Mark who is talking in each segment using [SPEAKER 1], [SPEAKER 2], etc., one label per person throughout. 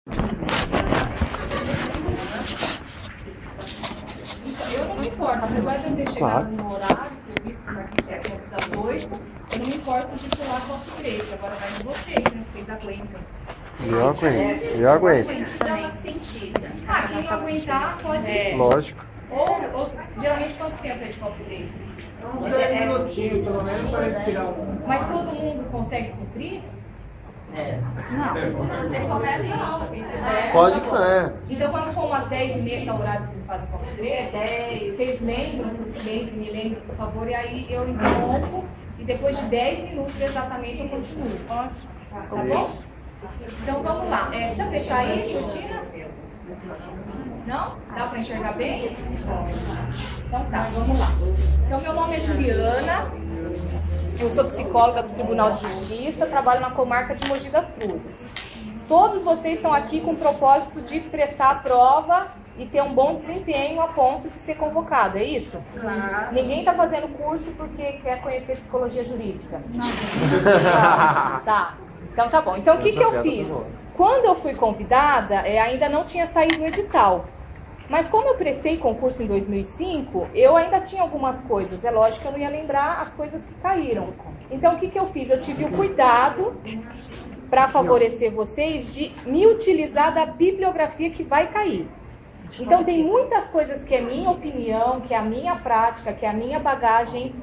[SPEAKER 1] Eu não me importo, apesar de eu ter chegado no horário previsto para que chegue antes das 8, eu não me importo de pular copo preto. Agora vai de vocês, né? Vocês aguentam.
[SPEAKER 2] Eu aguento.
[SPEAKER 1] Dá uma sentida. Ah, quem não aguentar pode.
[SPEAKER 2] Lógico.
[SPEAKER 1] Ou geralmente quanto tempo é de copo preto?
[SPEAKER 3] 10 minutinhos, pelo menos, para respirar.
[SPEAKER 1] Mas todo mundo consegue cumprir? Não. Você começa não.
[SPEAKER 2] Pode que é.
[SPEAKER 1] Então quando for umas 10h30, que é o horário que vocês fazem copo preto, vocês lembram, me lembrem, por favor, e aí eu interrompo e depois de 10 minutos exatamente eu continuo. Tá bom? Então vamos lá. Precisa fechar aí, cortina? Não? Dá para enxergar bem? Então tá, vamos lá. Então meu nome é Juliana, eu sou psicóloga do Tribunal de Justiça, trabalho na comarca de Mogi das Cruzes. Todos vocês estão aqui com o propósito de prestar a prova e ter um bom desempenho a ponto de ser convocado, é isso? Claro. Ninguém está fazendo curso porque quer conhecer psicologia jurídica? Não. Tá. Então tá bom. Então o que eu fiz? Quando eu fui convidada, ainda não tinha saído o edital. Mas como eu prestei concurso em 2005, eu ainda tinha algumas coisas. É lógico que eu não ia lembrar as coisas que caíram. Então o que eu fiz? Eu tive o cuidado, para favorecer vocês, de me utilizar da bibliografia que vai cair. Então tem muitas coisas que é minha opinião, que é a minha prática, que é a minha bagagem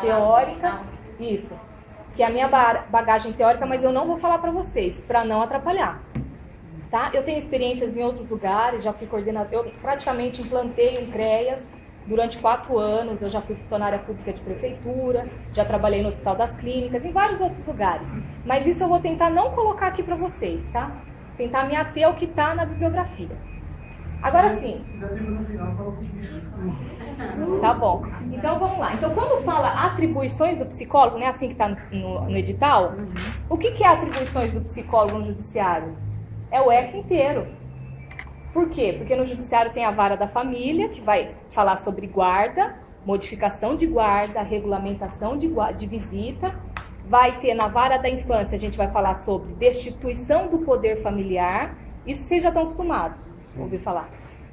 [SPEAKER 1] teórica. Isso. Que é a minha bagagem teórica, mas eu não vou falar para vocês, para não atrapalhar. Tá? Eu tenho experiências em outros lugares, já fui coordenadora, eu praticamente implantei um CREAS durante 4 anos, eu já fui funcionária pública de prefeitura, já trabalhei no Hospital das Clínicas, em vários outros lugares. Mas isso eu vou tentar não colocar aqui para vocês, tá? Tentar me ater ao que está na bibliografia. Agora sim. Tá bom. Então vamos lá. Então quando fala atribuições do psicólogo, né, assim que está no edital, o que é atribuições do psicólogo no judiciário? É o ECA inteiro. Por quê? Porque no judiciário tem a vara da família, que vai falar sobre guarda, modificação de guarda, regulamentação de visita. Vai ter na vara da infância, a gente vai falar sobre destituição do poder familiar. Isso vocês já estão acostumados a ouvir falar.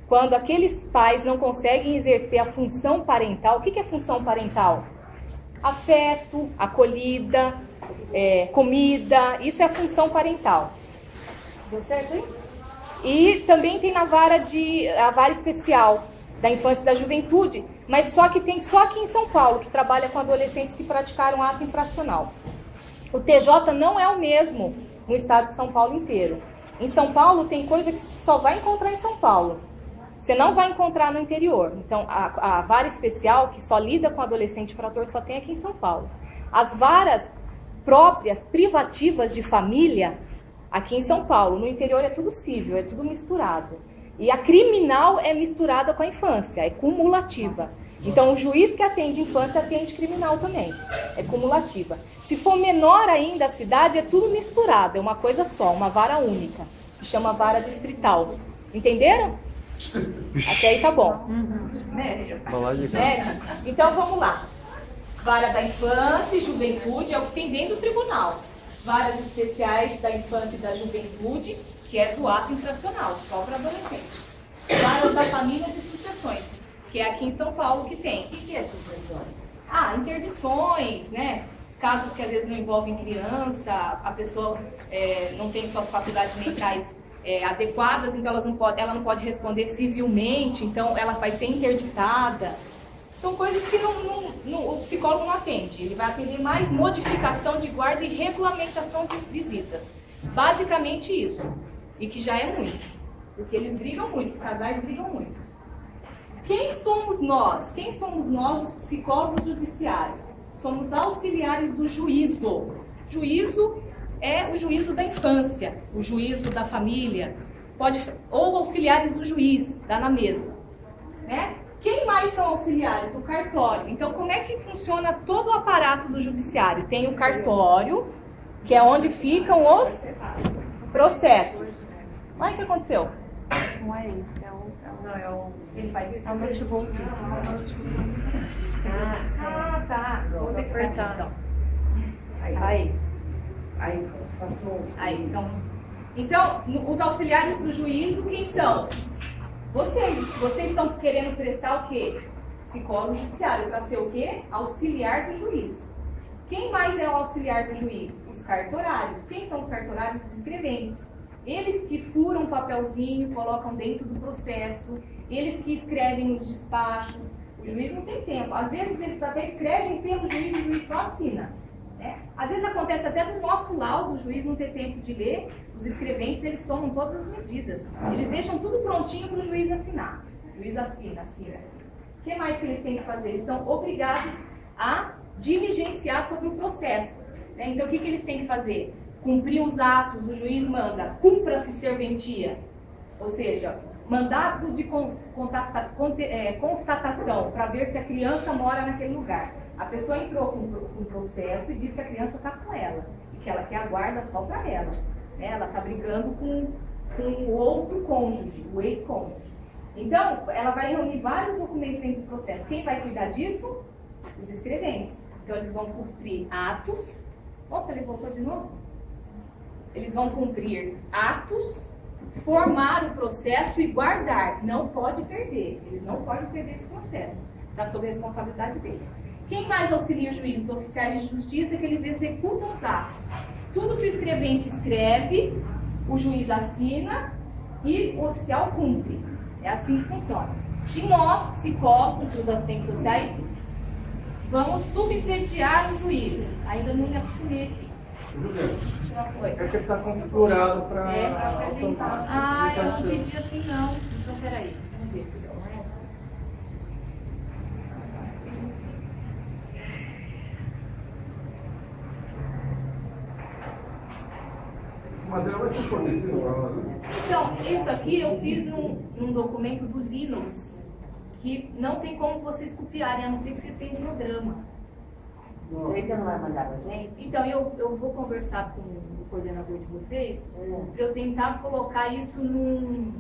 [SPEAKER 1] Quando aqueles pais não conseguem exercer a função parental. O que é função parental? Afeto, acolhida, comida. Isso é a função parental. Deu certo aí? E também tem a vara especial da infância e da juventude, mas só aqui em São Paulo, que trabalha com adolescentes que praticaram ato infracional. O TJ não é o mesmo no estado de São Paulo inteiro. Em São Paulo tem coisa que só vai encontrar em São Paulo. Você não vai encontrar no interior. Então, a vara especial, que só lida com adolescente infrator, só tem aqui em São Paulo. As varas próprias, privativas de família, aqui em São Paulo. No interior é tudo cível, é tudo misturado. E a criminal é misturada com a infância, é cumulativa. Então, o juiz que atende infância atende criminal também. É cumulativa. Se for menor ainda a cidade, é tudo misturado. É uma coisa só, uma vara única, que chama vara distrital. Entenderam? Até aí tá bom. Médio. Então, vamos lá. Vara da infância e juventude é o que tem dentro do tribunal. Varas especiais da infância e da juventude, que é do ato infracional, só para adolescente. Varas da família e sucessões, que é aqui em São Paulo que tem. O que é sucessões? Interdições, né? Casos que às vezes não envolvem criança, a pessoa não tem suas faculdades mentais adequadas, então ela não pode responder civilmente, então ela vai ser interditada. São coisas que o psicólogo não atende. Ele vai atender mais modificação de guarda e regulamentação de visitas. Basicamente isso. E que já é muito. Porque eles brigam muito, os casais brigam muito. Quem somos nós? Quem somos nós, os psicólogos judiciários? Somos auxiliares do juízo. Juízo é o juízo da infância, o juízo da família. Ou auxiliares do juiz, dá na mesma. Né? Quem mais são auxiliares? O cartório. Então, como é que funciona todo o aparato do judiciário? Tem o cartório, que é onde ficam os processos. Olha o que aconteceu.
[SPEAKER 4] Não é isso, é o...
[SPEAKER 1] Ele faz isso?
[SPEAKER 4] É o notebook.
[SPEAKER 1] Tá. Vou ter que apertar, então. Aí, passou. Aí, então... Então, os auxiliares do juízo, quem são? Vocês. Vocês estão querendo prestar o quê? Psicólogo judiciário, para ser o quê? Auxiliar do juiz. Quem mais é o auxiliar do juiz? Os cartorários. Quem são os cartorários? Os escreventes. Eles que furam um papelzinho, colocam dentro do processo, eles que escrevem os despachos. O juiz não tem tempo. Às vezes eles até escrevem pelo juiz e o juiz só assina. Né? Às vezes acontece até no nosso laudo, o juiz não ter tempo de ler, os escreventes eles tomam todas as medidas. Eles deixam tudo prontinho para o juiz assinar. O juiz assina. O que mais que eles têm que fazer? Eles são obrigados a diligenciar sobre o processo. Né? Então o que eles têm que fazer? Cumprir os atos, o juiz manda, cumpra-se serventia. Ou seja, mandado de constatação para ver se a criança mora naquele lugar. A pessoa entrou com um processo e diz que a criança está com ela e que ela quer a guarda só para ela. Né? Ela está brigando com o outro cônjuge, o ex-cônjuge. Então, ela vai reunir vários documentos dentro do processo. Quem vai cuidar disso? Os escreventes. Então, eles vão cumprir atos. Opa, ele voltou de novo? Eles vão cumprir atos, formar o processo e guardar. Não pode perder. Eles não podem perder esse processo. Está sob a responsabilidade deles. Quem mais auxilia o juiz? Os oficiais de justiça, que eles executam os atos. Tudo que o escrevente escreve, o juiz assina e o oficial cumpre. É assim que funciona. E nós, psicólogos e os assistentes sociais, vamos subsidiar o juiz. Ainda não me acostumei aqui.
[SPEAKER 3] É que está configurado para
[SPEAKER 1] apresentar. Ah, eu não pedi assim não. Então, peraí. Vamos ver se deu essa.
[SPEAKER 5] Esse material vai ser fornecido para nós, né?
[SPEAKER 1] Então, isso aqui eu fiz num documento do Linux, que não tem como vocês copiarem, a não ser que vocês tenham um programa.
[SPEAKER 6] Você não vai mandar pra gente?
[SPEAKER 1] Então, eu vou conversar com o coordenador de vocês, para eu tentar colocar isso num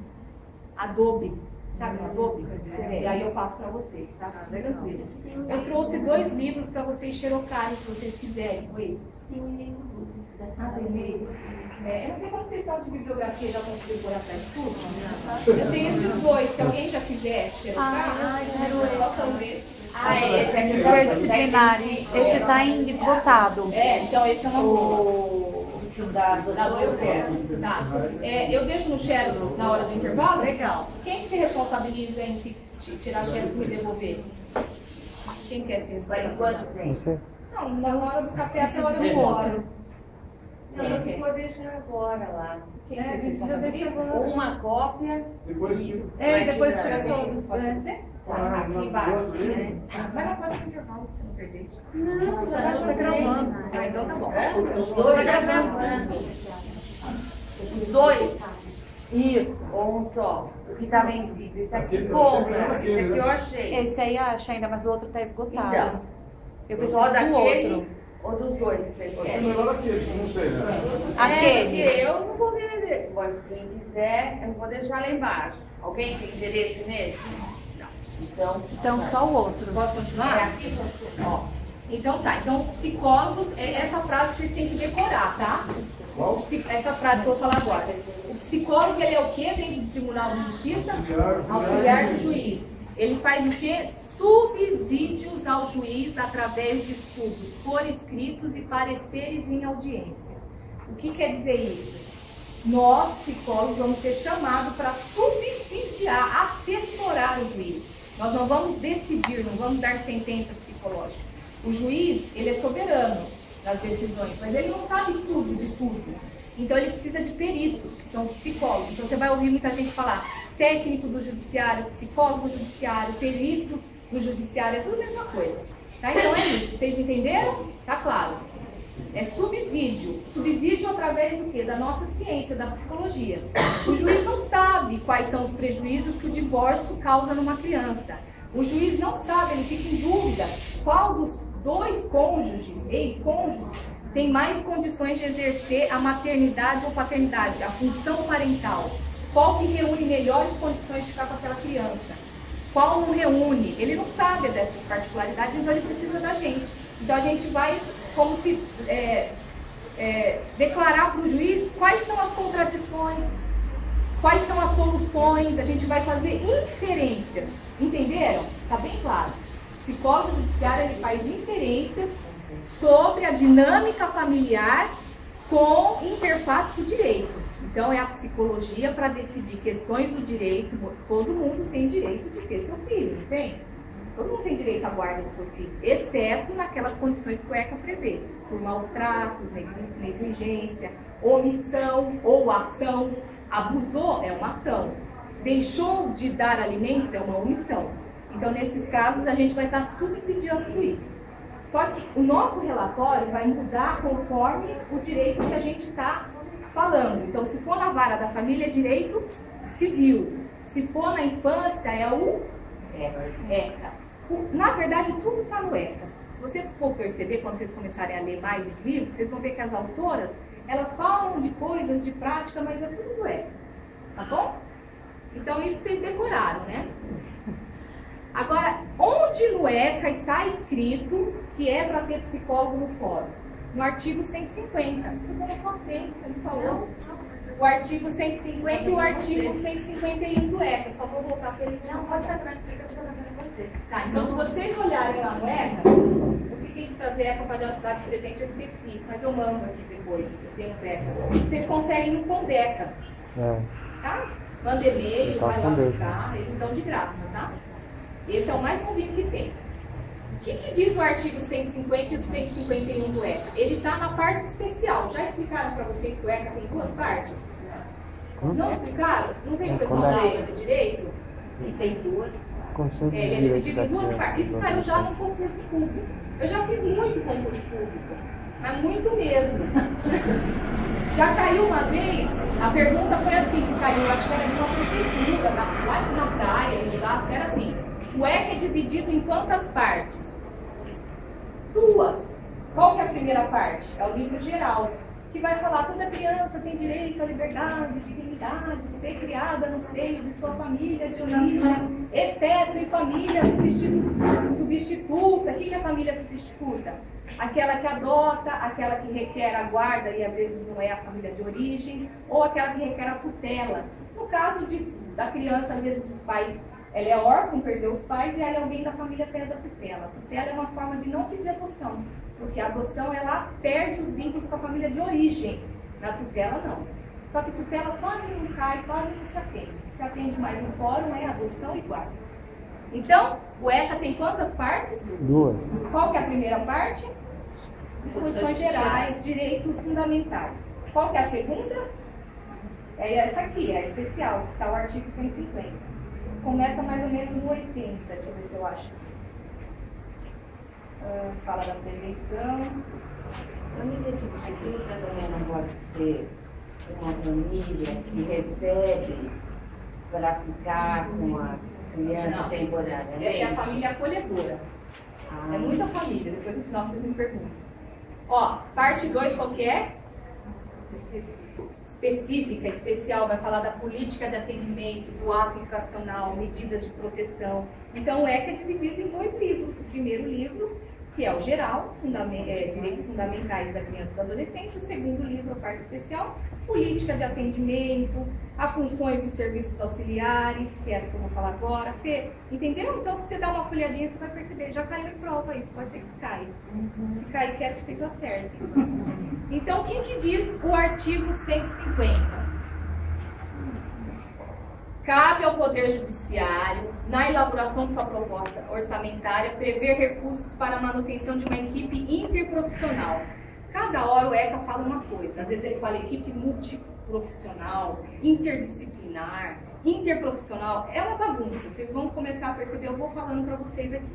[SPEAKER 1] Adobe, sabe, no Adobe? E aí eu passo para vocês, tá? Tranquilo. Eu trouxe 2 livros para vocês xerocarem, se vocês quiserem. Oi?
[SPEAKER 6] Tem um e-mail.
[SPEAKER 1] Tem e-mail. Eu não sei como vocês estão de bibliografia, já conseguiram pôr atrás de tudo? Eu tenho esses 2, se alguém já quiser xerocar, possam ver.
[SPEAKER 6] Esse aqui
[SPEAKER 4] Interdisciplinares. Esse está esgotado.
[SPEAKER 1] Então esse eu não vou.
[SPEAKER 6] da eu quero.
[SPEAKER 1] Tá. Eu deixo no Xerox na hora do intervalo? Legal. Quem se responsabiliza em tirar Xerox e me devolver? Quem quer se responsabilizar?
[SPEAKER 6] Quanto tem?
[SPEAKER 2] Você?
[SPEAKER 1] Não, na hora do café até a hora do outro.
[SPEAKER 6] Não, se for deixar agora lá.
[SPEAKER 1] Quem se responsabiliza?
[SPEAKER 6] Uma cópia.
[SPEAKER 5] Depois tira.
[SPEAKER 4] Depois tira
[SPEAKER 6] Vai tirar
[SPEAKER 4] todos.
[SPEAKER 1] Pode ser você?
[SPEAKER 6] Tá, aqui embaixo, né?
[SPEAKER 1] Mas não pode ir no intervalo, pra você não perder.
[SPEAKER 6] Não, já vai
[SPEAKER 4] Tá gravando.
[SPEAKER 1] Ah, então tá bom.
[SPEAKER 6] Os dois. Esses 2? Isso, ou um só. O que tá vencido. Isso aqui compra. Esse aqui eu achei.
[SPEAKER 4] Esse aí acha ainda, mas o outro está esgotado.
[SPEAKER 6] Então,
[SPEAKER 4] Eu preciso
[SPEAKER 6] só
[SPEAKER 4] do
[SPEAKER 6] daquele
[SPEAKER 4] outro.
[SPEAKER 6] ou dos dois, se vocês
[SPEAKER 5] Acho que é
[SPEAKER 6] querem.
[SPEAKER 5] melhor aquele, não sei, né?
[SPEAKER 4] Aquele.
[SPEAKER 6] Porque eu não vou vender desse. Pode, quem quiser, eu vou deixar lá embaixo. Alguém tem interesse nesse? Não.
[SPEAKER 4] Então só o outro.
[SPEAKER 1] Posso continuar?
[SPEAKER 6] aqui, ó.
[SPEAKER 1] Então tá, então os psicólogos, essa frase vocês têm que decorar, tá? Essa frase que eu vou falar agora. O psicólogo, ele é o quê dentro do Tribunal de Justiça? Auxiliar do juiz. Ele faz o quê? Subsídios ao juiz através de estudos por escritos e pareceres em audiência. O que quer dizer isso? Nós, psicólogos, vamos ser chamados para subsidiar, assessorar o juiz. Nós não vamos decidir, não vamos dar sentença psicológica. O juiz, ele é soberano nas decisões, mas ele não sabe tudo de tudo. Então ele precisa de peritos, que são os psicólogos. Então você vai ouvir muita gente falar técnico do judiciário, psicólogo judiciário, perito do judiciário, é tudo a mesma coisa. Tá? Então é isso, vocês entenderam? Tá claro. É subsídio. Subsídio através do quê? Da nossa ciência, da psicologia. O juiz não sabe quais são os prejuízos que o divórcio causa numa criança. O juiz não sabe, ele fica em dúvida qual dos 2 cônjuges, ex-cônjuges, tem mais condições de exercer a maternidade ou paternidade, a função parental. Qual que reúne melhores condições de ficar com aquela criança? Qual não reúne? Ele não sabe dessas particularidades, então ele precisa da gente. Então a gente vai como se declarar para o juiz quais são as contradições, quais são as soluções, a gente vai fazer inferências, entenderam? Está bem claro. O psicólogo judiciário ele faz inferências sobre a dinâmica familiar com interface com o direito. Então é a psicologia para decidir questões do direito. Todo mundo tem direito de ter seu filho, não tem? Todo mundo tem direito à guarda de seu filho, exceto naquelas condições que o ECA prevê, por maus tratos, negligência, omissão ou ação. Abusou é uma ação, deixou de dar alimentos é uma omissão. Então, nesses casos, a gente vai estar subsidiando o juiz. Só que o nosso relatório vai mudar conforme o direito que a gente está falando. Então, se for na vara da família, é direito civil. Se for na infância, é o ECA. Na verdade, tudo está no ECA. Se você for perceber, quando vocês começarem a ler mais os livros, vocês vão ver que as autoras, elas falam de coisas de prática, mas é tudo do ECA. Tá bom? Então, isso vocês decoraram, né? Agora, onde no ECA está escrito que é para ter psicólogo no fórum? No artigo 150. Ficou na sua frente, você não falou? O artigo 150 e o artigo 151 do ECA. Só vou voltar para ele. Não, pode estar tranquilo, que eu estou fazendo com você. Tá, então se vocês olharem lá no ECA, eu fiquei de trazer ECA para dar de presente, eu esqueci, mas eu mando aqui depois, eu tenho os ECAs. Vocês conseguem no Condeca, tá? Manda e-mail, vai lá buscar, eles dão de graça, tá? Esse é o mais novinho que tem. O que diz o artigo 150 e o 151 do ECA? Ele está na parte especial. Já explicaram para vocês que o ECA tem duas partes? Não explicaram? Não veio o pessoal da aula de direito? Ele tem duas. Ele é dividido em duas partes. Isso caiu já no concurso público. Eu já fiz muito concurso público, mas muito mesmo. Já caiu uma vez, a pergunta foi assim que caiu, acho que era de uma prefeitura, lá na praia, em Osasco, era assim. O ECA é dividido em quantas partes? Duas. Qual que é a primeira parte? É o livro geral, que vai falar toda criança tem direito à liberdade, dignidade, ser criada no seio de sua família de origem, exceto em família substituta. O que é a família substituta? Aquela que adota, aquela que requer a guarda e às vezes não é a família de origem, ou aquela que requer a tutela. No caso da criança, às vezes os pais, ela é órfã, perdeu os pais e aí alguém da família pede a tutela. A tutela é uma forma de não pedir adoção, porque a adoção ela perde os vínculos com a família de origem. Na tutela não. Só que tutela quase não cai, quase não se atende. O que se atende mais no fórum é adoção e guarda. Então, o ECA tem quantas partes? Duas. Qual que é a primeira parte? Disposições gerais, direitos fundamentais. Qual que é a segunda? É essa aqui, é a especial, que está o artigo 150. Começa mais ou menos no 80, deixa eu ver se eu acho. Fala da prevenção.
[SPEAKER 6] Não me deixa de aquilo também não pode ser uma família que recebe para ficar com a criança temporariamente.
[SPEAKER 1] Essa é a família acolhedora. É muita família, depois no final vocês me perguntam. Ó, parte 2 qual que é? Específica, especial, vai falar da política de atendimento, do ato infracional, medidas de proteção. Então o ECA é dividido em dois livros. O primeiro livro, que é o geral, Direitos Fundamentais da Criança e do Adolescente. O segundo livro, a parte especial, política de atendimento, as funções dos serviços auxiliares, que é essa que eu vou falar agora. Entendeu? Então, se você dá uma folhadinha, você vai perceber, já caiu em prova isso, pode ser que caia. Se cair, quero que vocês acertem. Então, o que diz o artigo 150? Cabe ao Poder Judiciário, na elaboração de sua proposta orçamentária, prever recursos para a manutenção de uma equipe interprofissional. Cada hora o ECA fala uma coisa. Às vezes ele fala equipe multiprofissional, interdisciplinar, interprofissional. É uma bagunça. Vocês vão começar a perceber, eu vou falando para vocês aqui.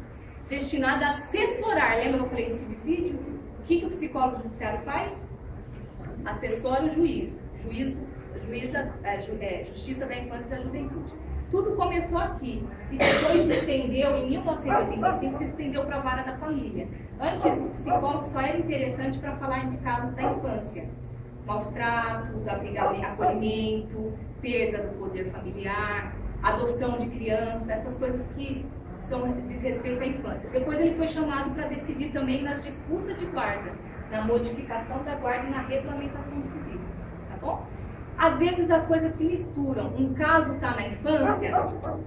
[SPEAKER 1] Destinada a assessorar. Lembra que eu falei do subsídio? O que o psicólogo judiciário faz? Assessora o juiz. Justiça da Infância e da Juventude. Tudo começou aqui e depois se estendeu, em 1985, se estendeu para a vara da família. Antes, o psicólogo só era interessante para falar de casos da infância. Maus tratos, acolhimento, perda do poder familiar, adoção de criança, essas coisas que diz respeito à infância. Depois ele foi chamado para decidir também nas disputas de guarda. na modificação da guarda e na regulamentação de visitas, tá bom? Às vezes as coisas se misturam. Um caso está na infância,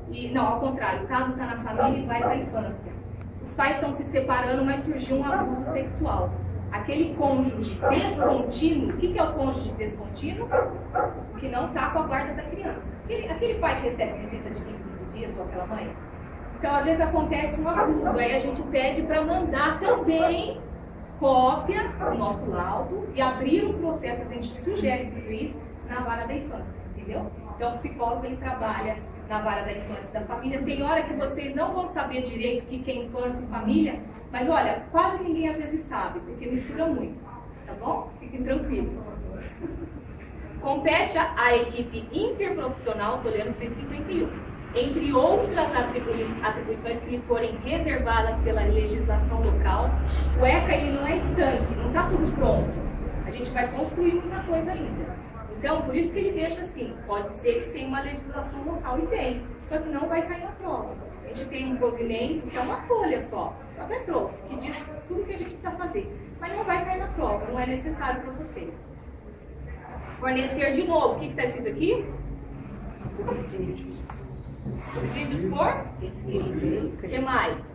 [SPEAKER 1] e não, ao contrário, o caso está na família e vai para a infância. Os pais estão se separando, mas surgiu um abuso sexual. Aquele cônjuge descontínuo, o que é o cônjuge descontínuo? O que não está com a guarda da criança. Aquele pai que recebe visita de 15 dias, ou aquela mãe. Então, às vezes acontece um abuso, aí a gente pede para mandar também cópia do nosso laudo e abrir um processo, a gente sugere para o juiz, na vara da infância, entendeu? Então, o psicólogo, ele trabalha na vara da infância e da família. Tem hora que vocês não vão saber direito o que é infância e família, mas olha, quase ninguém às vezes sabe, porque mistura muito, tá bom? Fiquem tranquilos. Compete à equipe interprofissional, estou lendo 151, entre outras atribuições que lhe forem reservadas pela legislação local. O ECA, ele não é estanque, não está tudo pronto. A gente vai construir muita coisa ainda. Então, por isso que ele deixa assim, pode ser que tenha uma legislação local, e tem, só que não vai cair na prova. A gente tem um provimento, que é uma folha só, eu até trouxe, que diz tudo que a gente precisa fazer, mas não vai cair na prova, não é necessário para vocês. Fornecer de novo, o que está escrito aqui? Subsídios. Subsídios por? O que mais?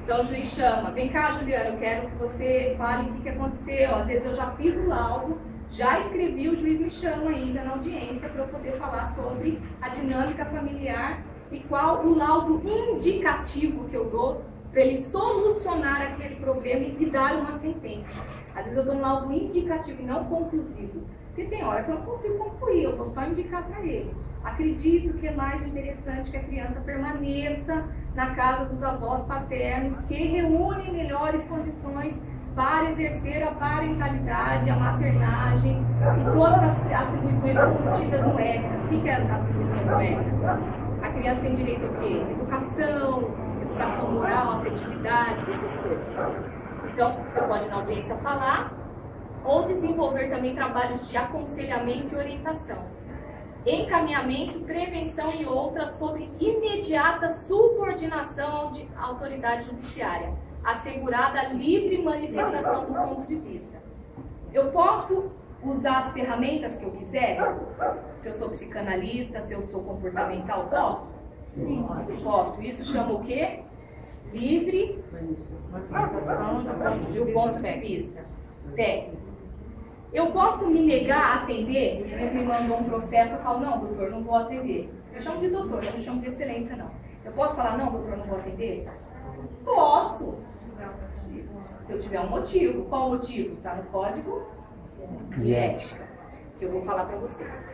[SPEAKER 1] Então o juiz chama, vem cá, Juliana, eu quero que você fale o que aconteceu. Às vezes eu já fiz o laudo, já escrevi, o juiz me chama ainda na audiência para eu poder falar sobre a dinâmica familiar e qual o laudo indicativo que eu dou para ele solucionar aquele problema e dar uma sentença. Às vezes eu dou um laudo indicativo e não conclusivo. Porque tem hora que eu não consigo concluir, eu vou só indicar para ele. Acredito que é mais interessante que a criança permaneça na casa dos avós paternos, que reúnem melhores condições para exercer a parentalidade, a maternagem e todas as atribuições contidas no ECA. O que é as atribuições do ECA? A criança tem direito a quê? Educação moral, afetividade, essas coisas. Então, você pode na audiência falar, ou desenvolver também trabalhos de aconselhamento e orientação, encaminhamento, prevenção e outras sobre imediata subordinação à autoridade judiciária, assegurada a livre manifestação do ponto de vista. Eu posso usar as ferramentas que eu quiser? Se eu sou psicanalista, se eu sou comportamental, posso? Sim. Posso. Isso chama o quê? Livre manifestação do ponto de vista técnico. Eu posso me negar a atender? O juiz me mandou um processo, eu falo, não, doutor, não vou atender. Eu chamo de doutor, eu não chamo de excelência, não. Eu posso falar, não, doutor, não vou atender? Posso. Se eu tiver um motivo. Qual o motivo? Está no Código de Ética, que eu vou falar para vocês.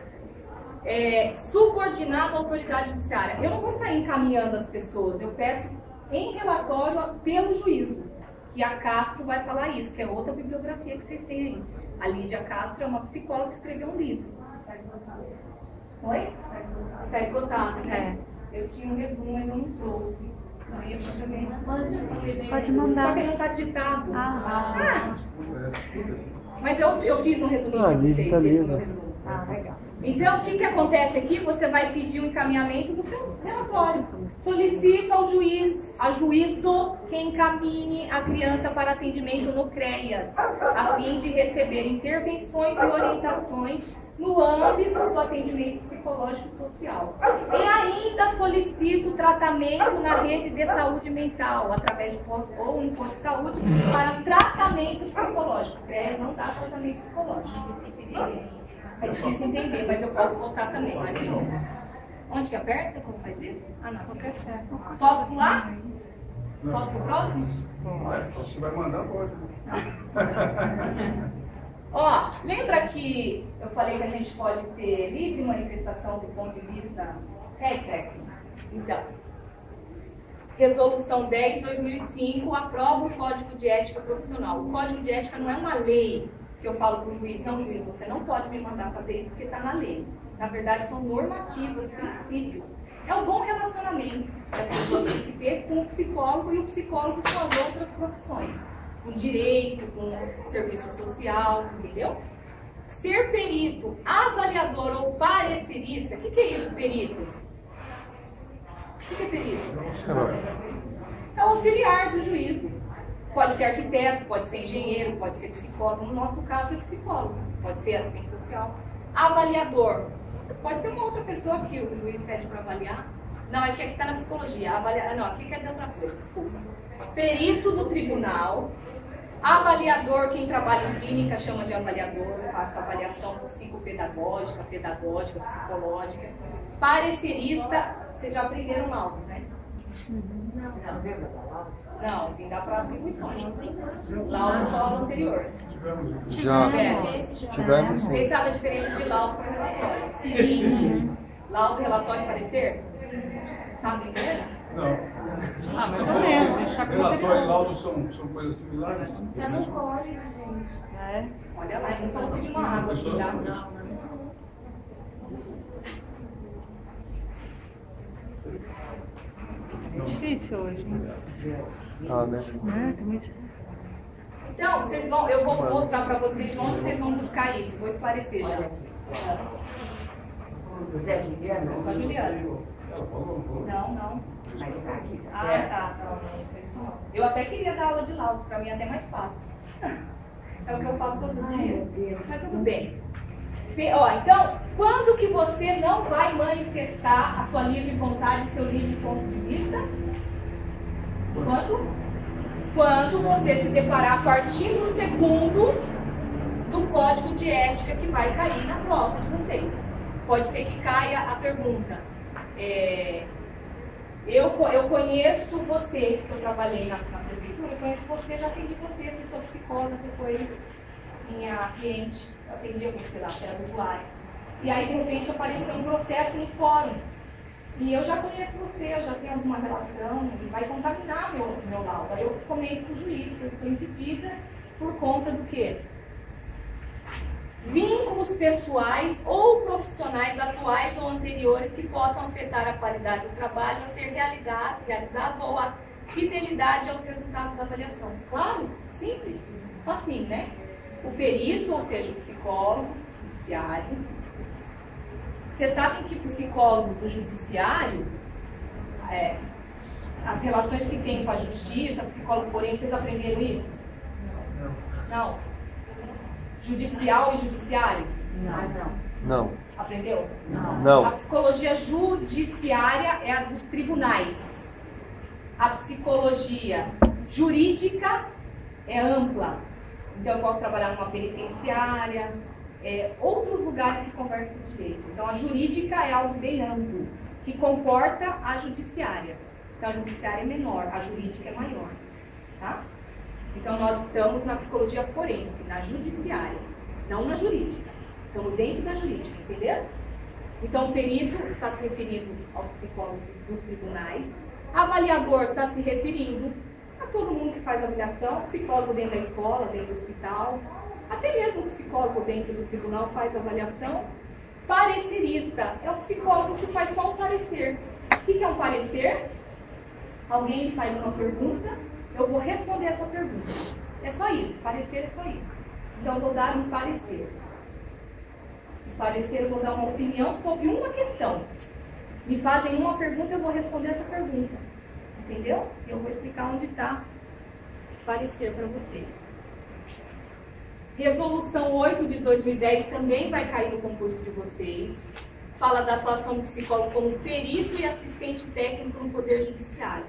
[SPEAKER 1] Subordinado à autoridade judiciária. Eu não vou sair encaminhando as pessoas, eu peço em relatório pelo juízo, que a Castro vai falar isso, que é outra bibliografia que vocês têm aí. A Lídia Castro é uma psicóloga que escreveu um livro. Oi? Está esgotado, né? Eu tinha um resumo, mas eu não trouxe. O livro também.
[SPEAKER 4] Pode mandar.
[SPEAKER 1] Só que ele não está digitado. Mas eu fiz um resuminho para vocês. Meu resumo. Legal. Então, o que acontece aqui? Você vai pedir um encaminhamento do seu relatório. Solicita ao juiz, a juízo, que encaminhe a criança para atendimento no CREAS, a fim de receber intervenções e orientações no âmbito do atendimento psicológico e social. E ainda solicito tratamento na rede de saúde mental, através de posto ou um posto de saúde, para tratamento psicológico. O CREAS não dá tratamento psicológico. É difícil entender, mas eu posso voltar também. Onde que aperta? Como faz isso? Não. Qualquer certo. Posso pular? Posso pro próximo?
[SPEAKER 5] Você vai mandar, pode.
[SPEAKER 1] Ó, lembra que eu falei que a gente pode ter livre manifestação do ponto de vista técnico? Então, Resolução 10 de 2005 aprova o Código de Ética Profissional. O Código de Ética não é uma lei que eu falo para o juiz, não, juiz, você não pode me mandar fazer isso porque está na lei. Na verdade, são normativas, princípios. É um bom relacionamento que as pessoas têm que ter com o psicólogo e o psicólogo com as outras profissões. Com direito, com serviço social, entendeu? Ser perito, avaliador ou parecerista, o que é isso, perito? O que é perito? é o auxiliar do juiz. Pode ser arquiteto, pode ser engenheiro, pode ser psicólogo. No nosso caso é psicólogo, pode ser assistente social. Avaliador, pode ser uma outra pessoa que o juiz pede para avaliar. Não, é que aqui está na psicologia. Não, aqui quer dizer outra coisa, desculpa. Perito do tribunal. Avaliador, quem trabalha em clínica chama de avaliador, faz avaliação psicopedagógica, pedagógica, psicológica. Parecerista, vocês já aprenderam laudos, né? Não, tem que dar para atribuições. Laudo só no anterior.
[SPEAKER 2] Já. Tivemos sim.
[SPEAKER 1] Vocês sabem a diferença de laudo para relatório? Sim. Laudo, relatório e parecer? Sabe entender?
[SPEAKER 5] Não.
[SPEAKER 7] Ah, mais ou menos, a gente está com
[SPEAKER 5] Relatório e laudo são coisas similares?
[SPEAKER 6] Tá no código, gente.
[SPEAKER 7] É.
[SPEAKER 1] Olha lá, eu só vou pedir uma água aqui, tá?
[SPEAKER 7] É difícil hoje, hein?
[SPEAKER 2] Ah, né?
[SPEAKER 7] Tá muito...
[SPEAKER 1] Então, eu vou mostrar para vocês onde vocês vão buscar isso. Vou esclarecer já.
[SPEAKER 6] Zé Juliana?
[SPEAKER 1] Só Juliana.
[SPEAKER 5] Ela falou.
[SPEAKER 1] Não.
[SPEAKER 6] Mas tá aqui, tá
[SPEAKER 1] Ah,
[SPEAKER 6] certo?
[SPEAKER 1] tá. Não foi isso não. Eu até queria dar aula de laudos, para mim é até mais fácil. É o que eu faço todo dia. Mas tudo bem. Então, quando que você não vai manifestar a sua livre vontade, seu livre ponto de vista? Quando você se deparar com o artigo 2º do Código de Ética que vai cair na prova de vocês. Pode ser que caia a pergunta. Eu conheço você, que eu trabalhei na prefeitura, eu conheço você, já atendi você, fui sua psicóloga, você foi minha cliente, eu atendi você lá, você era usuária. E aí, de repente, apareceu um processo no fórum. E eu já conheço você, eu já tenho alguma relação, e vai contaminar meu laudo. Aí eu comento com o juiz que eu estou impedida por conta do quê? Vínculos pessoais ou profissionais atuais ou anteriores que possam afetar a qualidade do trabalho a ser realizado ou a fidelidade aos resultados da avaliação. Claro, simples, facinho, né? O perito, ou seja, o psicólogo, o judiciário. Vocês sabem que o psicólogo do judiciário, as relações que tem com a justiça, psicólogo forense, vocês aprenderam isso? Não. Judicial e judiciário?
[SPEAKER 2] Não.
[SPEAKER 1] Aprendeu?
[SPEAKER 2] Não.
[SPEAKER 1] A psicologia judiciária é a dos tribunais. A psicologia jurídica é ampla. Então, eu posso trabalhar numa penitenciária, outros lugares que conversam com o direito. Então, a jurídica é algo bem amplo, que comporta a judiciária. Então, a judiciária é menor, a jurídica é maior. Tá? Então, nós estamos na psicologia forense, na judiciária, não na jurídica. Estamos dentro da jurídica, entendeu? Então, o perito está se referindo aos psicólogos dos tribunais, avaliador está se referindo a todo mundo que faz avaliação, psicólogo dentro da escola, dentro do hospital, até mesmo o psicólogo dentro do tribunal faz avaliação. Parecerista é o psicólogo que faz só um parecer. O que é um parecer? Alguém me faz uma pergunta, eu vou responder essa pergunta. É só isso, parecer é só isso. Então, eu vou dar um parecer. No parecer, eu vou dar uma opinião sobre uma questão. Me fazem uma pergunta, eu vou responder essa pergunta. Entendeu? E eu vou explicar onde está o parecer para vocês. Resolução 8 de 2010 também vai cair no concurso de vocês. Fala da atuação do psicólogo como perito e assistente técnico no Poder Judiciário.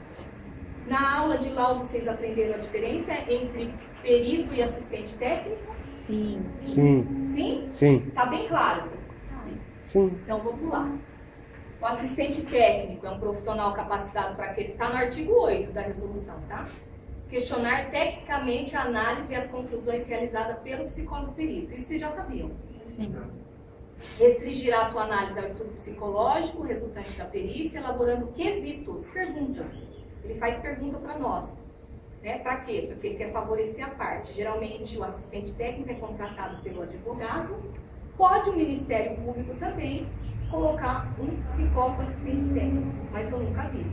[SPEAKER 1] Na aula de laudo, vocês aprenderam a diferença entre perito e assistente técnico?
[SPEAKER 7] Sim.
[SPEAKER 2] Sim.
[SPEAKER 1] Sim?
[SPEAKER 2] Sim.
[SPEAKER 1] Tá bem claro?
[SPEAKER 2] Sim.
[SPEAKER 1] Então, vou pular. O assistente técnico é um profissional capacitado para quê? Está no artigo 8 da resolução, tá? Questionar tecnicamente a análise e as conclusões realizadas pelo psicólogo perito. Isso vocês já sabiam.
[SPEAKER 7] Sim.
[SPEAKER 1] Restringirá sua análise ao estudo psicológico resultante da perícia, elaborando quesitos, perguntas. Ele faz pergunta para nós. Né? Para quê? Porque ele quer favorecer a parte. Geralmente, o assistente técnico é contratado pelo advogado. Pode o Ministério Público também colocar um psicólogo assistente técnico, mas eu nunca vi.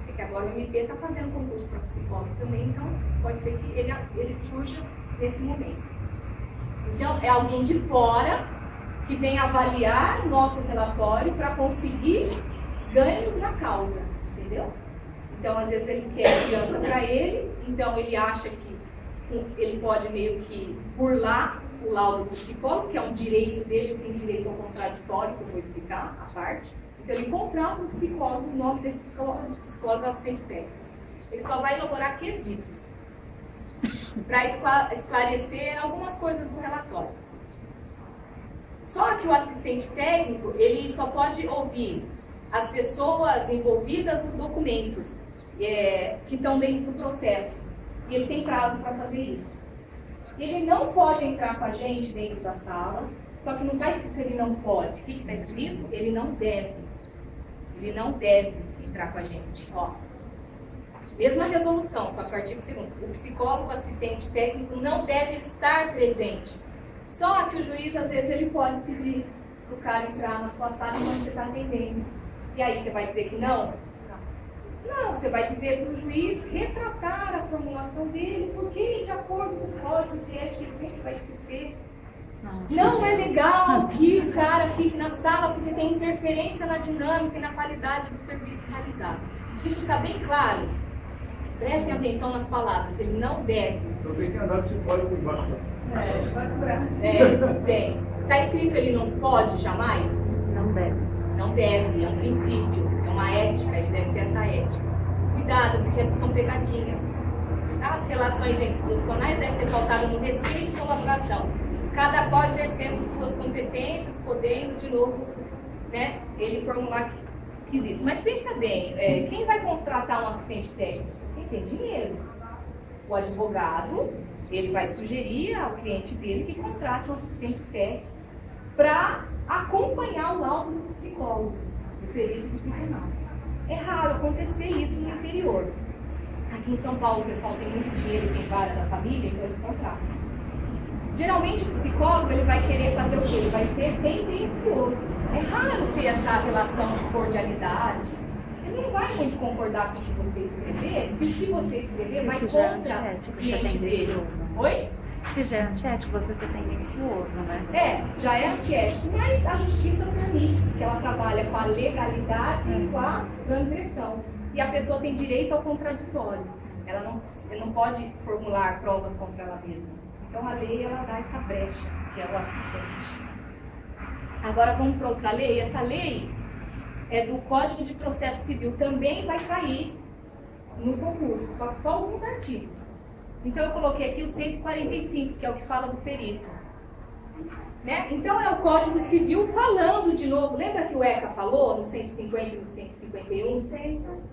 [SPEAKER 1] É que agora o MP está fazendo concurso para psicólogo também, então pode ser que ele surja nesse momento. Então, é alguém de fora que vem avaliar o nosso relatório para conseguir ganhos na causa, entendeu? Então, às vezes, ele quer fiança para ele, então ele acha que ele pode meio que burlar o laudo do psicólogo, que é um direito dele, ele tem direito ao contraditório, que eu vou explicar a parte. Então, ele contrata um psicólogo, o nome desse psicólogo é assistente técnico. Ele só vai elaborar quesitos para esclarecer algumas coisas do relatório. Só que o assistente técnico, ele só pode ouvir as pessoas envolvidas nos documentos que estão dentro do processo. E ele tem prazo para fazer isso. Ele não pode entrar com a gente dentro da sala, só que não está escrito que ele não pode. O que está escrito? Ele não deve. Ele não deve entrar com a gente. Ó. Mesma resolução, só que o artigo 2º. O psicólogo assistente técnico não deve estar presente. Só que o juiz, às vezes, ele pode pedir para o cara entrar na sua sala enquanto você está atendendo. E aí, você vai dizer que não? Não, você vai dizer para o juiz retratar a formulação dele, porque, de acordo com o código de ética, ele sempre vai esquecer. Não é legal que o cara fique na sala porque tem interferência na dinâmica e na qualidade do serviço realizado. Isso está bem claro. Prestem atenção nas palavras, ele não deve.
[SPEAKER 5] Eu tenho que andar de psicólogo embaixo.
[SPEAKER 1] Tem. Está escrito ele não pode jamais?
[SPEAKER 4] Não deve.
[SPEAKER 1] Não deve, é um princípio, é uma ética, ele deve ter essa ética. Cuidado, porque essas são pegadinhas. Tá? As relações entre os profissionais devem ser pautadas no respeito e colaboração. Cada qual exercendo suas competências, podendo, de novo, né, ele formular quesitos. Mas pensa bem, quem vai contratar um assistente técnico? Quem tem dinheiro. O advogado, ele vai sugerir ao cliente dele que contrate um assistente técnico para acompanhar o laudo do psicólogo, do perito do tribunal. É raro acontecer isso no interior. Aqui em São Paulo o pessoal tem muito dinheiro e tem vara da família, então eles contratam. Geralmente o psicólogo ele vai querer fazer o quê? Ele vai ser tendencioso. É raro ter essa relação de cordialidade. Ele não vai muito concordar com o que você escrever, se o que você escrever vai contra o cliente dele. Oi?
[SPEAKER 4] Porque já é antiético você ser tendencioso, né?
[SPEAKER 1] Já é antiético, mas a justiça permite, porque ela trabalha com a legalidade e com a transgressão. E a pessoa tem direito ao contraditório. Ela não pode formular provas contra ela mesma. Então a lei ela dá essa brecha, que é o assistente. Agora vamos para outra lei. Essa lei é do Código de Processo Civil, também vai cair no concurso, só que só alguns artigos. Então eu coloquei aqui o 145, que é o que fala do perito. Né? Então é o Código Civil falando de novo. Lembra que o ECA falou no 150 e no 151?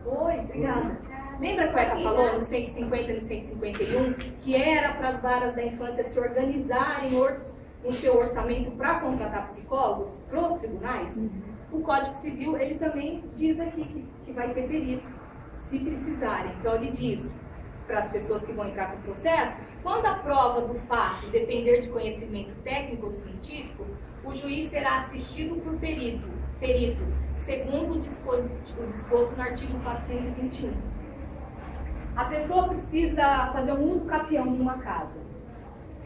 [SPEAKER 1] Oi, obrigada. Lembra que o ECA falou no 150 e no 151 que era para as varas da infância se organizarem no seu orçamento para contratar psicólogos para os tribunais? O Código Civil ele também diz aqui que vai ter perito, se precisarem. Então ele diz para as pessoas que vão entrar com o processo, quando a prova do fato depender de conhecimento técnico ou científico, o juiz será assistido por perito, segundo o disposto no artigo 421. A pessoa precisa fazer um uso capião de uma casa.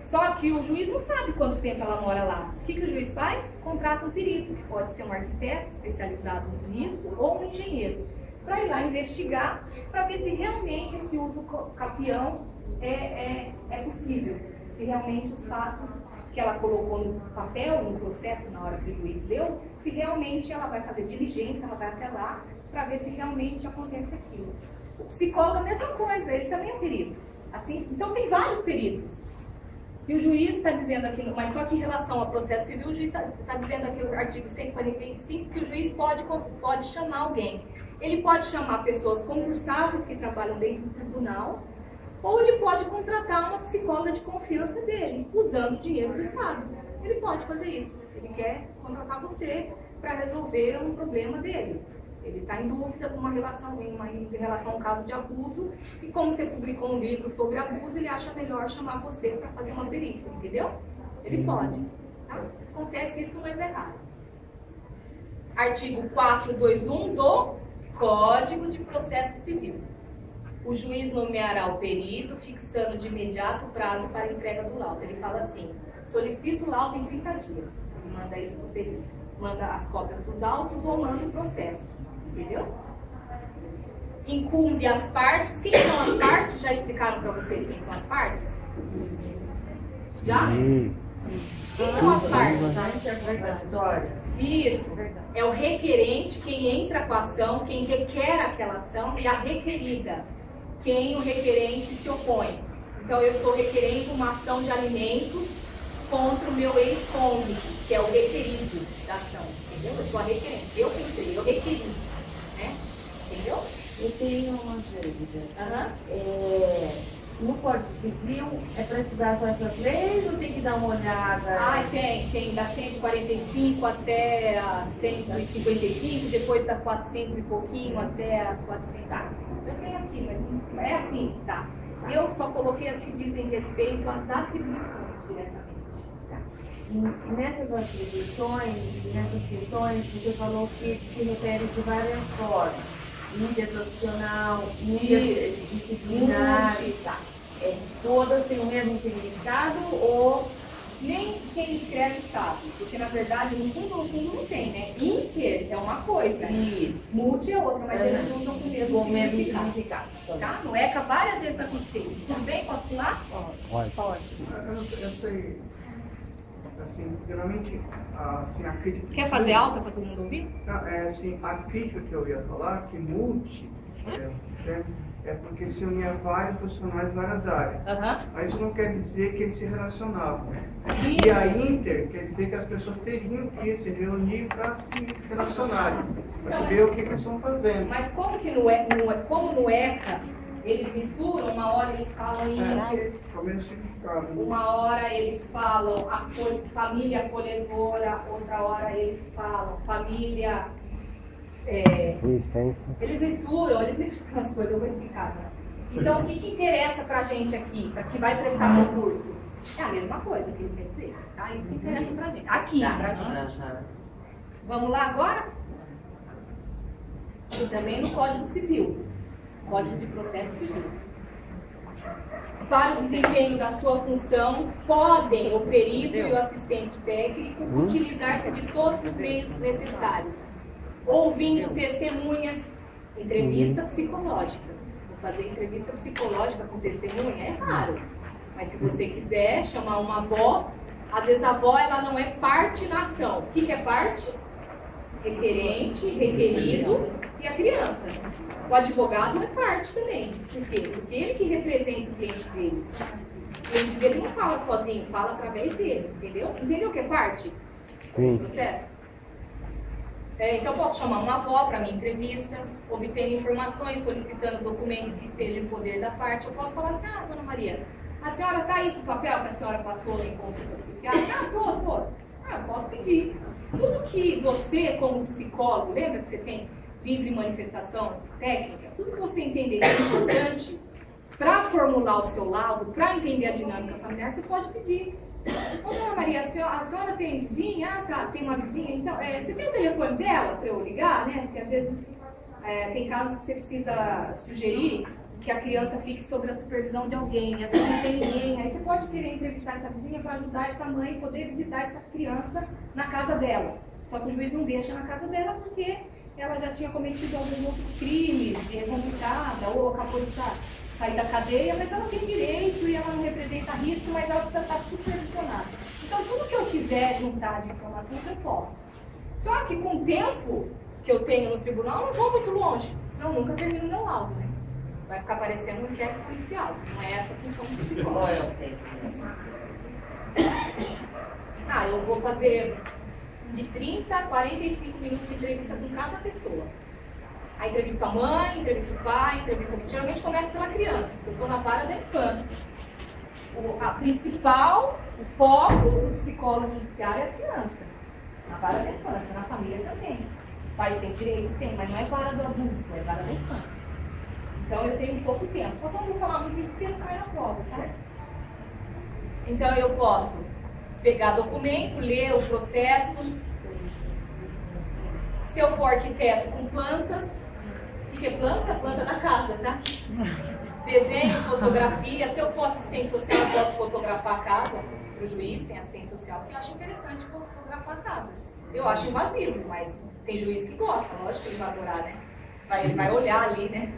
[SPEAKER 1] Só que o juiz não sabe quanto tempo ela mora lá. O que o juiz faz? Contrata um perito, que pode ser um arquiteto especializado nisso ou um engenheiro, para ir lá investigar, para ver se realmente esse uso capião é possível. Se realmente os fatos que ela colocou no papel, no processo, na hora que o juiz leu, se realmente ela vai fazer diligência, ela vai até lá, para ver se realmente acontece aquilo. O psicólogo é a mesma coisa, ele também é perito. Assim, então tem vários peritos. E o juiz está dizendo aqui, mas só que em relação ao processo civil, o juiz está dizendo aqui no artigo 145 que o juiz pode chamar alguém. Ele pode chamar pessoas concursadas que trabalham dentro do tribunal, ou ele pode contratar uma psicóloga de confiança dele, usando o dinheiro do Estado. Ele pode fazer isso. Ele quer contratar você para resolver um problema dele. Ele está em dúvida com em relação a um caso de abuso, e como você publicou um livro sobre abuso, ele acha melhor chamar você para fazer uma perícia, entendeu? Ele pode. Tá? Acontece isso, mas é raro. Artigo 421 do Código de Processo Civil. O juiz nomeará o perito, fixando de imediato o prazo para a entrega do laudo. Ele fala assim, solicita o laudo em 30 dias. Ele manda isso para o perito. Manda as cópias dos autos ou manda o processo. Entendeu? incumbe as partes. Quem são as partes? Já explicaram para vocês quem são as partes? Já? Quem são as partes? Isso. É o requerente, quem entra com a ação, quem requer aquela ação, e a requerida, quem o requerente se opõe. Então, eu estou requerendo uma ação de alimentos contra o meu ex-cônjuge, que é o requerido da ação, entendeu? Eu sou a requerente, eu pensei, eu requeri, né? Entendeu?
[SPEAKER 6] Eu tenho umas dúvidas. No Código Civil, é para estudar só essas leis ou tem que dar uma olhada?
[SPEAKER 1] Tem da 145 até a 155, depois da 400 e pouquinho até as 400. Eu tenho aqui, mas não é assim que tá. Eu só coloquei as que dizem respeito às atribuições diretamente.
[SPEAKER 6] Nessas atribuições, nessas questões, você falou que se refere de várias formas. Interprofissional, interdisciplinar, todas têm o mesmo significado ou
[SPEAKER 1] nem quem escreve sabe, porque na verdade no fundo não tem, né? Inter é uma coisa, multi é outra, mas eles usam com o mesmo significado. Tá? No ECA várias vezes vai acontecer isso. Tudo bem? Posso pular?
[SPEAKER 3] Pode. Eu sei. Assim, geralmente, assim, a crítica...
[SPEAKER 1] Quer fazer alta para todo mundo ouvir?
[SPEAKER 3] Assim, a crítica que eu ia falar, que multi, é porque se unia vários profissionais de várias áreas. Mas isso não quer dizer que eles se relacionavam. E a inter quer dizer que as pessoas teriam que se reunir para se relacionarem, para saber o que eles estão fazendo.
[SPEAKER 1] Mas como que como no ECA, eles misturam, uma hora eles falam inter, uma hora eles falam família acolhedora, outra hora eles falam família... Eles misturam as coisas, eu vou explicar já. Então, o que interessa pra gente aqui, para que vai prestar concurso? É a mesma coisa que ele quer dizer, tá? Isso que interessa pra gente, aqui pra gente. Vamos lá agora? E também no Código Civil, Código de Processo Civil. Para o desempenho da sua função, podem o perito e o assistente técnico utilizar-se de todos os meios necessários, ouvindo testemunhas, entrevista psicológica. Vou fazer entrevista psicológica com testemunha? É raro. Mas se você quiser chamar uma avó, às vezes a avó ela não é parte na ação. O que é parte? Requerente, requerido e a criança. O advogado é parte também. Por quê? Porque ele que representa o cliente dele. O cliente dele não fala sozinho, fala através dele. Entendeu? Entendeu o que é parte?
[SPEAKER 2] Sim.
[SPEAKER 1] Processo? Então, posso chamar uma avó para minha entrevista, obtendo informações, solicitando documentos que estejam em poder da parte. Eu posso falar assim, dona Maria, a senhora está aí com o papel que a senhora passou em consulta psiquiátrica? Tô. Eu posso pedir. Tudo que você, como psicólogo, lembra que você tem livre manifestação técnica? Tudo que você entender que é importante para formular o seu laudo, para entender a dinâmica familiar, você pode pedir. Ô, dona Maria, a senhora tem vizinha? Tem uma vizinha? Então, você tem o telefone dela para eu ligar, né? Porque às vezes tem casos que você precisa sugerir que a criança fique sob a supervisão de alguém, e às vezes não tem ninguém. Aí você pode querer entrevistar essa vizinha para ajudar essa mãe a poder visitar essa criança na casa dela. Só que o juiz não deixa na casa dela porque ela já tinha cometido alguns outros crimes, e é complicada, ou acabou de sair da cadeia, mas ela tem direito e ela não representa risco, mas ela precisa estar supervisionada. Então, tudo que eu quiser juntar de informações, eu posso. Só que com o tempo que eu tenho no tribunal, eu não vou muito longe, senão eu nunca termino meu laudo, né? Vai ficar parecendo um inquérito policial. Não é essa a função do psicólogo. Eu vou fazer de 30 a 45 minutos de entrevista com cada pessoa. A entrevista a mãe, entrevista o pai, entrevista... Geralmente começa pela criança, porque eu estou na vara da infância. A principal, o foco do psicólogo judiciário é a criança. Na vara da infância, na família também. Os pais têm direito, tem, mas não é vara do adulto, é vara da infância. Então eu tenho pouco tempo. Só que eu não vou falar muito isso porque não cai na prova, certo? Então eu posso pegar documento, ler o processo. Se eu for arquiteto com plantas, o que é planta? Planta da casa, tá? Desenho, fotografia. Se eu for assistente social, eu posso fotografar a casa. O juiz tem assistente social que acha interessante fotografar a casa. Eu acho invasivo, mas tem juiz que gosta, lógico que ele vai adorar, né? Ele vai olhar ali, né?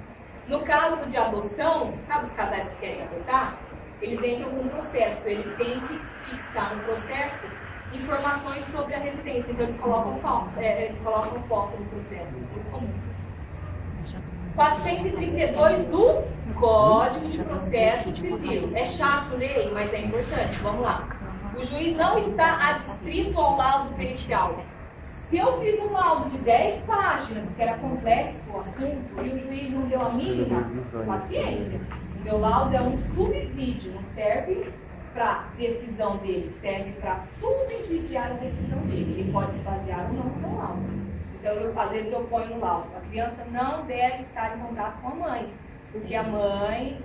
[SPEAKER 1] No caso de adoção, sabe os casais que querem adotar? Eles entram com um processo, eles têm que fixar no processo informações sobre a residência, então eles colocam foto no processo, muito comum. 432 do Código de Processo Civil. É chato ler, mas é importante, vamos lá. O juiz não está adstrito ao laudo pericial. Se eu fiz um laudo de 10 páginas, que era complexo o assunto, e o juiz não deu a mínima, paciência. O meu laudo é um subsídio, não serve para decisão dele, serve para subsidiar a decisão dele. Ele pode se basear ou não no meu laudo. Então, às vezes eu ponho no laudo, a criança não deve estar em contato com a mãe, porque a mãe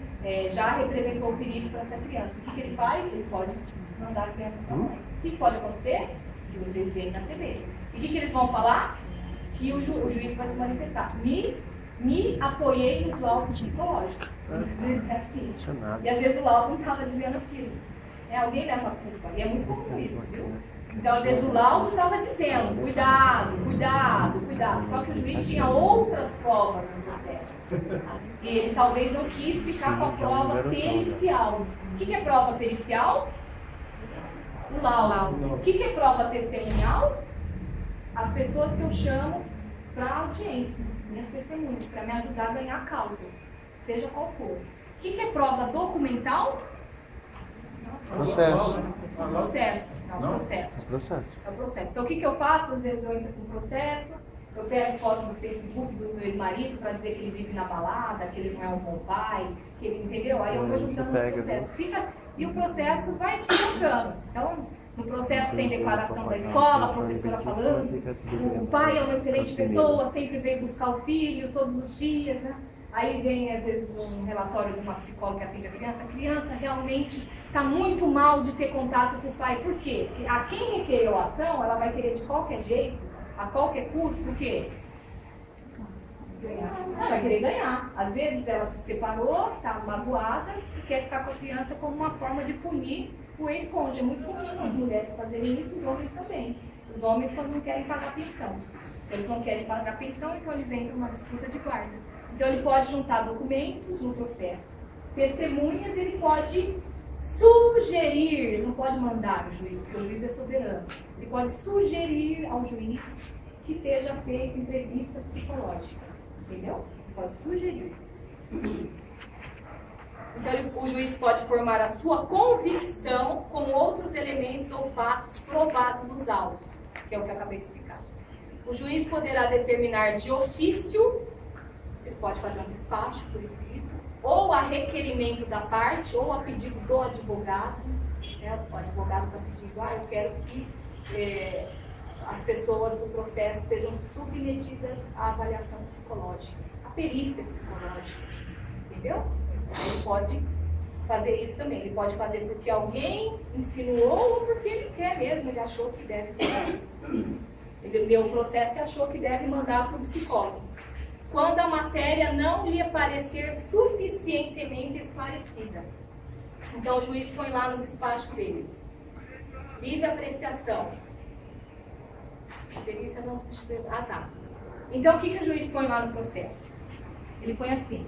[SPEAKER 1] já representou o perigo para essa criança. O que ele faz? Ele pode mandar a criança para a mãe. O que pode acontecer? Que vocês veem na TV. E o que eles vão falar? Que o juiz vai se manifestar. Me apoiei nos laudos psicológicos. Às vezes é assim. E às vezes o laudo não estava dizendo aquilo. Alguém leva a culpa. E é muito comum isso, viu? Então, às vezes o laudo estava dizendo, cuidado, cuidado, cuidado. Só que o juiz tinha outras provas no processo. E ele talvez não quis ficar com a prova pericial. O que é prova pericial? O laudo. O que é prova testemunhal? As pessoas que eu chamo para audiência, minhas testemunhas, para me ajudar a ganhar a causa, seja qual for. O que é prova documental?
[SPEAKER 2] Processo.
[SPEAKER 1] Processo. Não, processo. É o processo. Então, o que eu faço? Às vezes eu entro com processo, eu pego foto do Facebook do meu ex-marido para dizer que ele vive na balada, que ele não é um bom pai, que ele, entendeu? Aí eu vou juntando no processo. E o processo vai colocando. Então, no processo tem declaração da escola, a professora falando, o pai é uma excelente pessoa, sempre vem buscar o filho todos os dias, né? Aí vem, às vezes, um relatório de uma psicóloga que atende a criança realmente está muito mal de ter contato com o pai. Por quê? Porque a quem requereu a ação, ela vai querer de qualquer jeito, a qualquer custo, o quê? Ganhar. Ela vai querer ganhar. Às vezes ela se separou, está magoada e quer ficar com a criança como uma forma de punir o ex-cônjuge. É muito comum as mulheres fazerem isso, os homens também. Os homens quando não querem pagar pensão. Eles não querem pagar pensão, então eles entram numa disputa de guarda. Então, ele pode juntar documentos no processo, testemunhas, ele pode sugerir, ele não pode mandar o juiz, porque o juiz é soberano. Ele pode sugerir ao juiz que seja feita entrevista psicológica, entendeu? Ele pode sugerir. Então, o juiz pode formar a sua convicção com outros elementos ou fatos provados nos autos, que é o que eu acabei de explicar. O juiz poderá determinar de ofício. Ele pode fazer um despacho por escrito, ou a requerimento da parte, ou a pedido do advogado. O advogado está pedindo, eu quero que as pessoas do processo sejam submetidas à avaliação psicológica, à perícia psicológica. Entendeu? Ele pode fazer isso também. Ele pode fazer porque alguém insinuou ou porque ele quer mesmo, ele achou que deve fazer. Ele leu o processo e achou que deve mandar para o psicólogo. Quando a matéria não lhe parecer suficientemente esclarecida. Então o juiz põe lá no despacho dele. Livre apreciação. A perícia não substitui. Tá. Então o que o juiz põe lá no processo? Ele põe assim.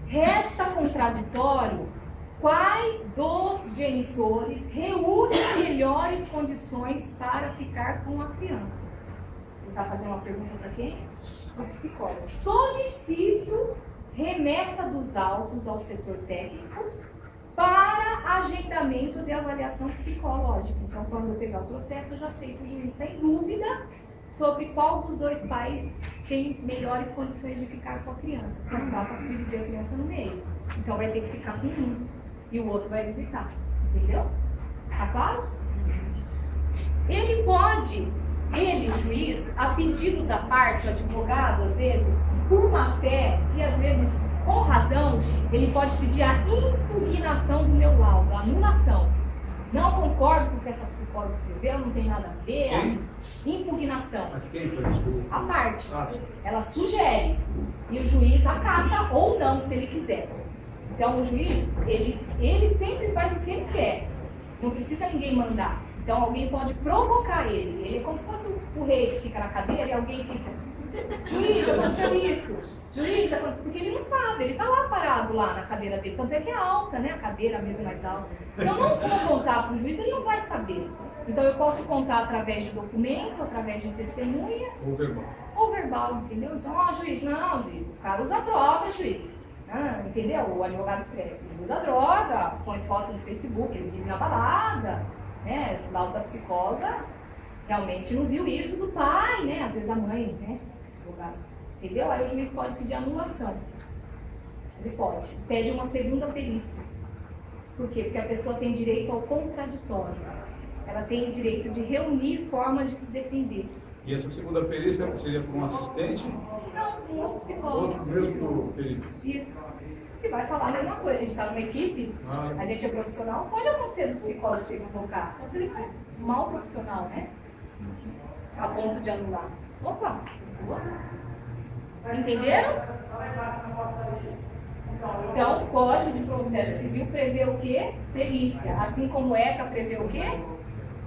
[SPEAKER 1] Resta contraditório quais dos genitores reúnem melhores condições para ficar com a criança. Ele está fazendo uma pergunta para quem? O psicólogo. Solicito remessa dos autos ao setor técnico para agendamento de avaliação psicológica. Então, quando eu pegar o processo, eu já sei que o juiz está em dúvida sobre qual dos dois pais tem melhores condições de ficar com a criança. Porque não dá para dividir a criança no meio. Então, vai ter que ficar com um e o outro vai visitar. Entendeu? Tá claro? Ele pode... Ele, o juiz, a pedido da parte, o advogado, às vezes, por má fé e às vezes com razão, ele pode pedir a impugnação do meu laudo, a anulação. Não concordo com o que essa psicóloga escreveu, não tem nada a ver. Quem? Impugnação.
[SPEAKER 5] Mas quem foi isso?
[SPEAKER 1] A parte. Ela sugere e o juiz acata ou não, se ele quiser. Então, o juiz, ele sempre faz o que ele quer. Não precisa ninguém mandar. Então alguém pode provocar ele. Ele é como se fosse o rei que fica na cadeira e alguém fica, juiz, aconteceu isso. Juiz, aconteceu, porque ele não sabe, ele está lá parado lá na cadeira dele. Tanto é que é alta, né? A cadeira, a mesa é mais alta. Se eu não for contar para o juiz, ele não vai saber. Então eu posso contar através de documento, através de testemunhas. Ou verbal, entendeu? Então, juiz, não, juiz, o cara usa droga, juiz. Entendeu? O advogado escreve, ele usa droga, põe foto no Facebook, ele vive na balada, né? Esse laudo da psicóloga realmente não viu isso do pai, né? Às vezes a mãe, né? Advogado. Entendeu? Aí o juiz pode pedir anulação. Ele pode. Pede uma segunda perícia. Por quê? Porque a pessoa tem direito ao contraditório. Ela tem direito de reunir formas de se defender.
[SPEAKER 5] E essa segunda perícia seria por um assistente?
[SPEAKER 1] Não, um outro psicólogo.
[SPEAKER 5] Outro mesmo perito?
[SPEAKER 1] Isso. Que vai falar a mesma coisa. A gente está numa equipe, a gente é profissional, pode acontecer do psicólogo se equivocar. Só se ele for mal profissional, né? A ponto de anular. Opa! Entenderam? Então, o Código de Processo Civil prevê o quê? Perícia. Assim como o ECA prevê o quê?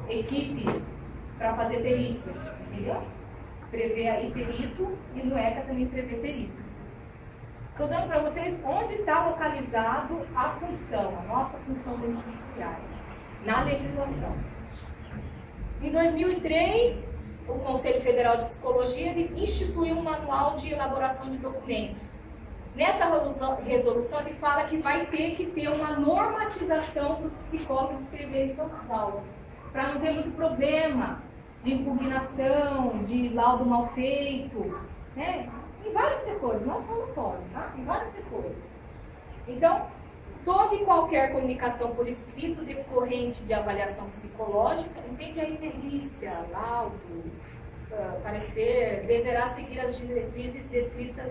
[SPEAKER 1] Equipes para fazer perícia. Entendeu? Prevê aí perito e no ECA também prevê perito. Estou dando para vocês onde está localizado a função, a nossa função dentro do judiciário, na legislação. Em 2003, o Conselho Federal de Psicologia ele instituiu um manual de elaboração de documentos. Nessa resolução ele fala que vai ter que ter uma normatização para os psicólogos escreverem suas aulas, para não ter muito problema de impugnação, de laudo mal feito, né? Em vários setores, não só no fórum, tá? Em vários setores. Então, toda e qualquer comunicação por escrito decorrente de avaliação psicológica, entende aí perícia, laudo, parecer, deverá seguir as diretrizes descritas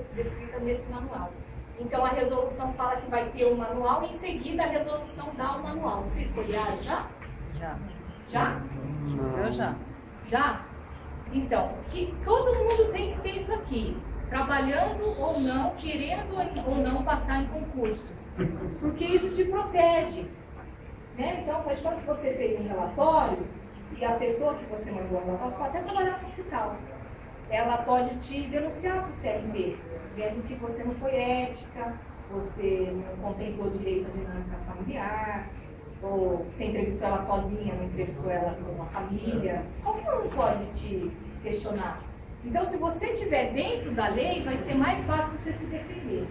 [SPEAKER 1] nesse manual. Então, a resolução fala que vai ter um manual e, em seguida, a resolução dá o manual. Vocês folhearam já?
[SPEAKER 4] Já.
[SPEAKER 1] Já?
[SPEAKER 4] Eu já.
[SPEAKER 1] Já? Então, que todo mundo tem que ter isso aqui. Trabalhando ou não, querendo ou não passar em concurso. Porque isso te protege. Né? Então, faz quando você fez um relatório, e a pessoa que você mandou o relatório, você pode até trabalhar no hospital. Ela pode te denunciar para o CRB, dizendo que você não foi ética, você não contemplou direito à dinâmica familiar, ou você entrevistou ela sozinha, não entrevistou ela com uma família. Qualquer um pode te questionar. Então, se você estiver dentro da lei, vai ser mais fácil você se defender.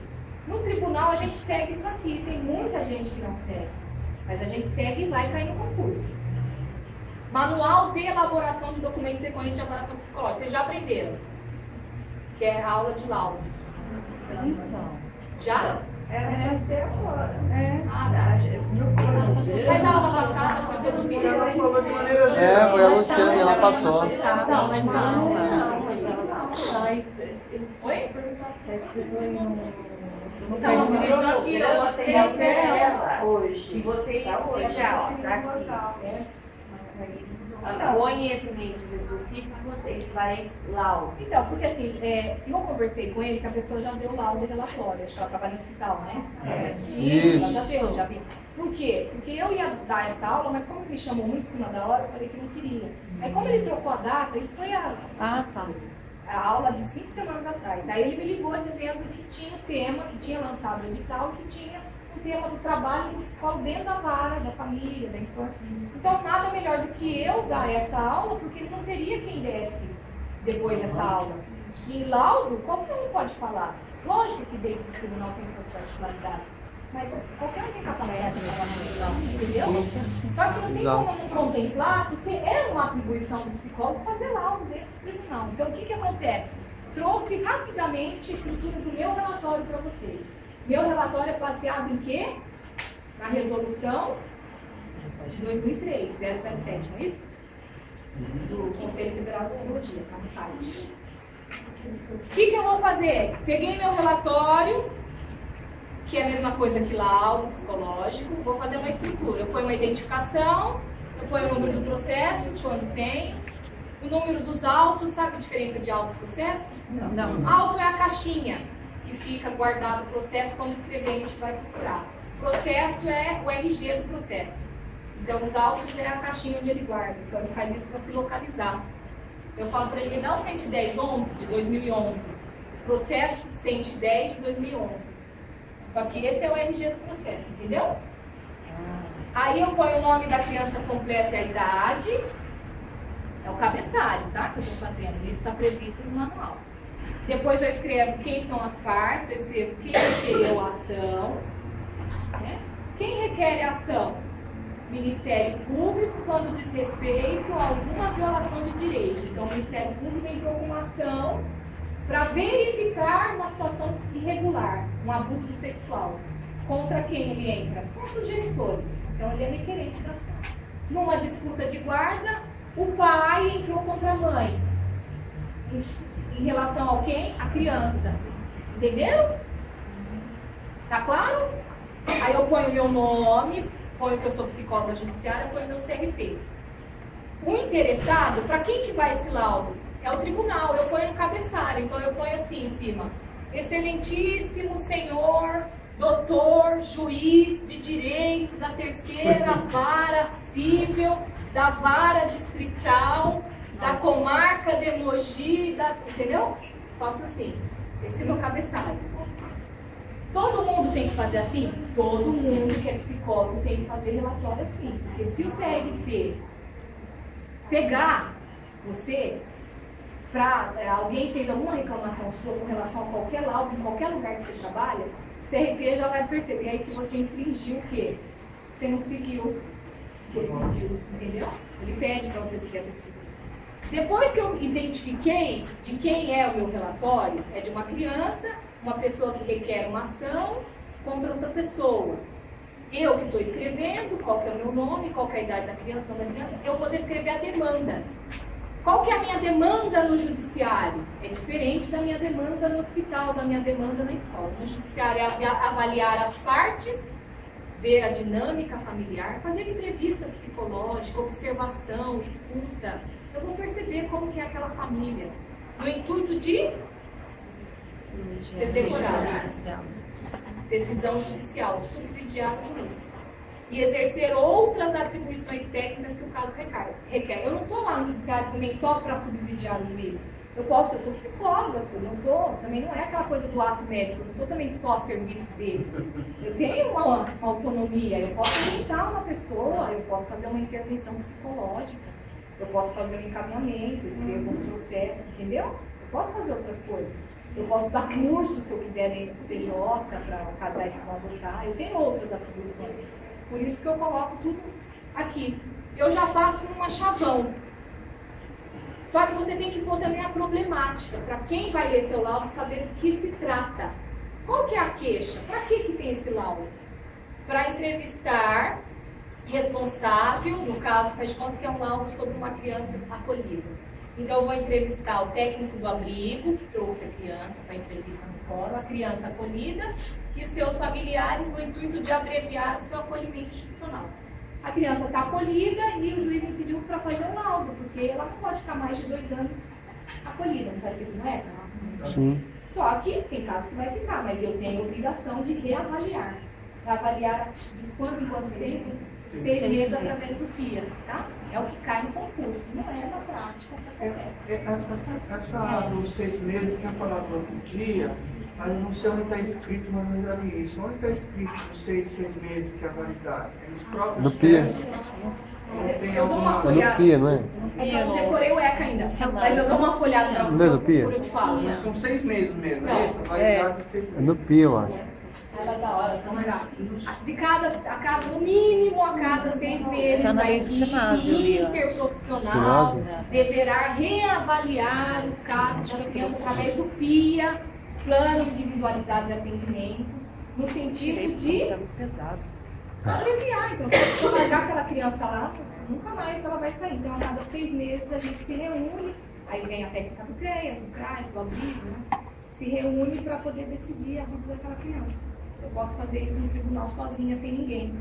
[SPEAKER 1] No tribunal, a gente segue isso aqui. Tem muita gente que não segue. Mas a gente segue e vai cair no concurso. Manual de elaboração de documentos sequentes de avaliação psicológica. Vocês já aprenderam? Que é a aula de laudos. Já?
[SPEAKER 3] Vai ser agora.
[SPEAKER 1] Ah, tá. Mas a aula passada foi sobre o que?
[SPEAKER 3] Ela falou de maneira geral.
[SPEAKER 2] Foi a Luciana e ela passou.
[SPEAKER 1] Não, mas não. Oi?
[SPEAKER 6] Então, escrito aqui, ó, tem acesso hoje. E você escreve, ó, tá aqui. Conhecimentos específicos, equivalentes, laudo.
[SPEAKER 1] Então, porque assim, eu conversei com ele que a pessoa já deu laudo de relatório, acho que ela trabalha no hospital, né? Isso, ela já deu, já vi. Por quê? Porque eu ia dar essa aula, mas como ele me chamou muito em cima da hora, eu falei que não queria. Aí como ele trocou a data, isso foi a aula de 5 semanas atrás. Aí ele me ligou dizendo que tinha o tema, que tinha lançado o edital e que tinha o tema do trabalho do psicólogo dentro da vara, da família, da infância. Então, nada melhor do que eu dar essa aula, porque ele não teria quem desse depois dessa aula. E em laudo, qualquer um pode falar. Lógico que dentro do tribunal tem suas particularidades, mas qualquer um tem capacidade de falar sobre laudo, entendeu? Só que não tem como não contemplar, porque é uma atribuição do psicólogo fazer laudo dentro do tribunal. Então, o que acontece? Trouxe rapidamente a estrutura do meu relatório para vocês. Meu relatório é baseado em quê? Na resolução de 2003, 007, não é isso? Do Conselho Federal de Psicologia, está no site. O que eu vou fazer? Peguei meu relatório, que é a mesma coisa que laudo psicológico, vou fazer uma estrutura. Eu ponho uma identificação, eu ponho o número do processo, quando tem, o número dos autos, sabe a diferença de auto e processo? Não. Auto é a caixinha que fica guardado o processo, como o escrevente vai procurar. Processo é o RG do processo. Então, os autos é a caixinha onde ele guarda. Então, ele faz isso para se localizar. Eu falo para ele, dá o 11011 de 2011. Processo 110 de 2011. Só que esse é o RG do processo, entendeu? Aí eu ponho o nome da criança completa e a idade. É o cabeçário, tá? Que eu estou fazendo. Isso está previsto no manual. Depois eu escrevo quem são as partes, eu escrevo quem requereu a ação. Né? Quem requer a ação? Ministério Público, quando diz respeito a alguma violação de direito. Então, o Ministério Público entrou com uma ação para verificar uma situação irregular, um abuso sexual. Contra quem ele entra? Contra os genitores. Então, ele é requerente da ação. Numa disputa de guarda, o pai entrou contra a mãe. Em relação ao quem? A criança. Entenderam? Tá claro? Aí eu ponho meu nome, ponho que eu sou psicóloga judiciária, ponho meu CRP. O interessado, para quem que vai esse laudo? É o tribunal, eu ponho no cabeçalho, então eu ponho assim em cima. Excelentíssimo senhor, doutor, juiz de direito da terceira vara civil, da vara distrital, da comarca de Mogi, entendeu? Faço assim, esse é meu cabeçalho. Todo mundo tem que fazer assim? Todo mundo que é psicólogo tem que fazer relatório assim. Porque se o CRP pegar você, alguém fez alguma reclamação sua com relação a qualquer laudo, em qualquer lugar que você trabalha, o CRP já vai perceber aí que você infringiu o quê? Você não seguiu o que ele pediu, entendeu? Ele pede para você seguir essa estrutura. Depois que eu identifiquei de quem é o meu relatório, é de uma criança, uma pessoa que requer uma ação contra outra pessoa. Eu que estou escrevendo, qual que é o meu nome, qual que é a idade da criança, o nome da criança, eu vou descrever a demanda. Qual que é a minha demanda no judiciário? É diferente da minha demanda no hospital, da minha demanda na escola. No judiciário é avaliar as partes, ver a dinâmica familiar, fazer entrevista psicológica, observação, escuta. Eu vou perceber como que é aquela família. No intuito de vocês decoraram. Decisão judicial, subsidiar o juiz. E exercer outras atribuições técnicas que o caso requer. Eu não estou lá no judiciário também só para subsidiar o juiz. Eu sou psicóloga, também não é aquela coisa do ato médico, eu não estou também só a serviço dele. Eu tenho uma autonomia, eu posso orientar uma pessoa, eu posso fazer uma intervenção psicológica, eu posso fazer um encaminhamento, escrever um processo, entendeu? Eu posso fazer outras coisas. Eu posso dar curso, se eu quiser, dentro do TJ, para casais que vão adotar. Eu tenho outras atribuições. Por isso que eu coloco tudo aqui. Eu já faço uma chavão. Só que você tem que pôr também a problemática, para quem vai ler seu laudo saber do que se trata. Qual que é a queixa? Para que tem esse laudo? Para entrevistar responsável, no caso, faz de conta que é um laudo sobre uma criança acolhida. Então, eu vou entrevistar o técnico do abrigo, que trouxe a criança para a entrevista no fórum, a criança acolhida e os seus familiares no intuito de abreviar o seu acolhimento institucional. A criança está acolhida e o juiz me pediu para fazer um laudo, porque ela não pode ficar mais de 2 anos acolhida, não está escrito, não é?
[SPEAKER 2] Sim.
[SPEAKER 1] Só que tem casos que vai ficar, mas eu tenho a obrigação de reavaliar. Avaliar de quanto em quanto tempo? 6 meses através do FIA, tá? É o que cai no concurso, não é na prática.
[SPEAKER 3] Essa dos 6 meses, eu tinha falado outro dia, mas não sei onde está escrito, mas eu já li isso. Onde está escrito os 6 meses que é a validade? É nos próprios
[SPEAKER 2] No PIA.
[SPEAKER 1] Eu dou uma
[SPEAKER 2] É
[SPEAKER 1] folhada.
[SPEAKER 2] no PIA, não é?
[SPEAKER 1] É que eu não decorei o ECA ainda, mas eu dou uma folhada para você, eu procuro, eu te falo.
[SPEAKER 3] São 6 meses mesmo, é isso? A validade de 6 meses.
[SPEAKER 2] É no PIA, eu acho.
[SPEAKER 1] No mínimo a cada 6 meses, a equipe interprofissional deverá reavaliar o caso das crianças através do PIA, Plano Individualizado de Atendimento, no sentido de abreviar. Então, se eu largar aquela criança lá, nunca mais ela vai sair. Então, a cada 6 meses a gente se reúne, aí vem a técnica do CREAS, do CRAS, do abrigo, né? Se reúne para poder decidir a vida daquela criança. Eu posso fazer isso no tribunal sozinha, sem ninguém.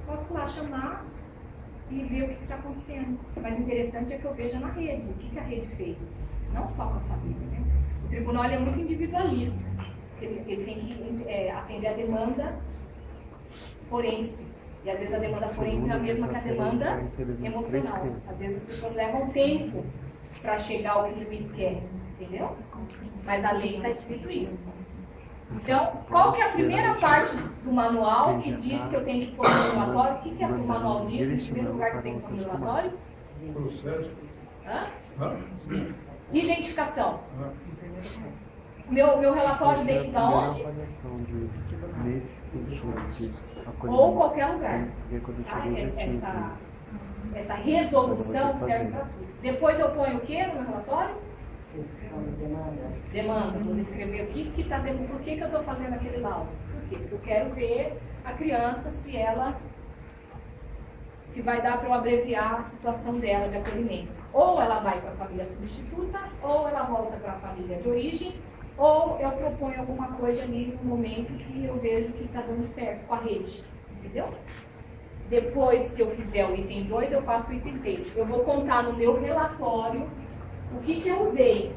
[SPEAKER 1] Posso lá chamar e ver o que está acontecendo. O mais interessante é que eu veja na rede, o que a rede fez. Não só com a família, né? O tribunal é muito individualista. Ele tem que atender a demanda forense. E às vezes a demanda forense não é a mesma que a demanda emocional. Às vezes as pessoas levam tempo para chegar ao que o juiz quer, entendeu? Mas a lei está escrito isso. Então, qual que é a primeira parte do manual que diz que eu tenho que pôr no relatório? O que que o manual diz? Em primeiro lugar que eu tenho que pôr no relatório? Identificação. Meu relatório dentro da onde? Ou qualquer lugar. Tá? Essa resolução serve para tudo. Depois eu ponho o que no meu relatório? Demanda. Vou descrever o que está dentro, por que eu estou fazendo aquele laudo. Por quê? Porque eu quero ver a criança se vai dar para eu abreviar a situação dela de acolhimento. Ou ela vai para a família substituta, ou ela volta para a família de origem, ou eu proponho alguma coisa ali no momento que eu vejo que está dando certo com a rede. Entendeu? Depois que eu fizer o item 2, eu faço o item 3. Eu vou contar no meu relatório o que eu usei.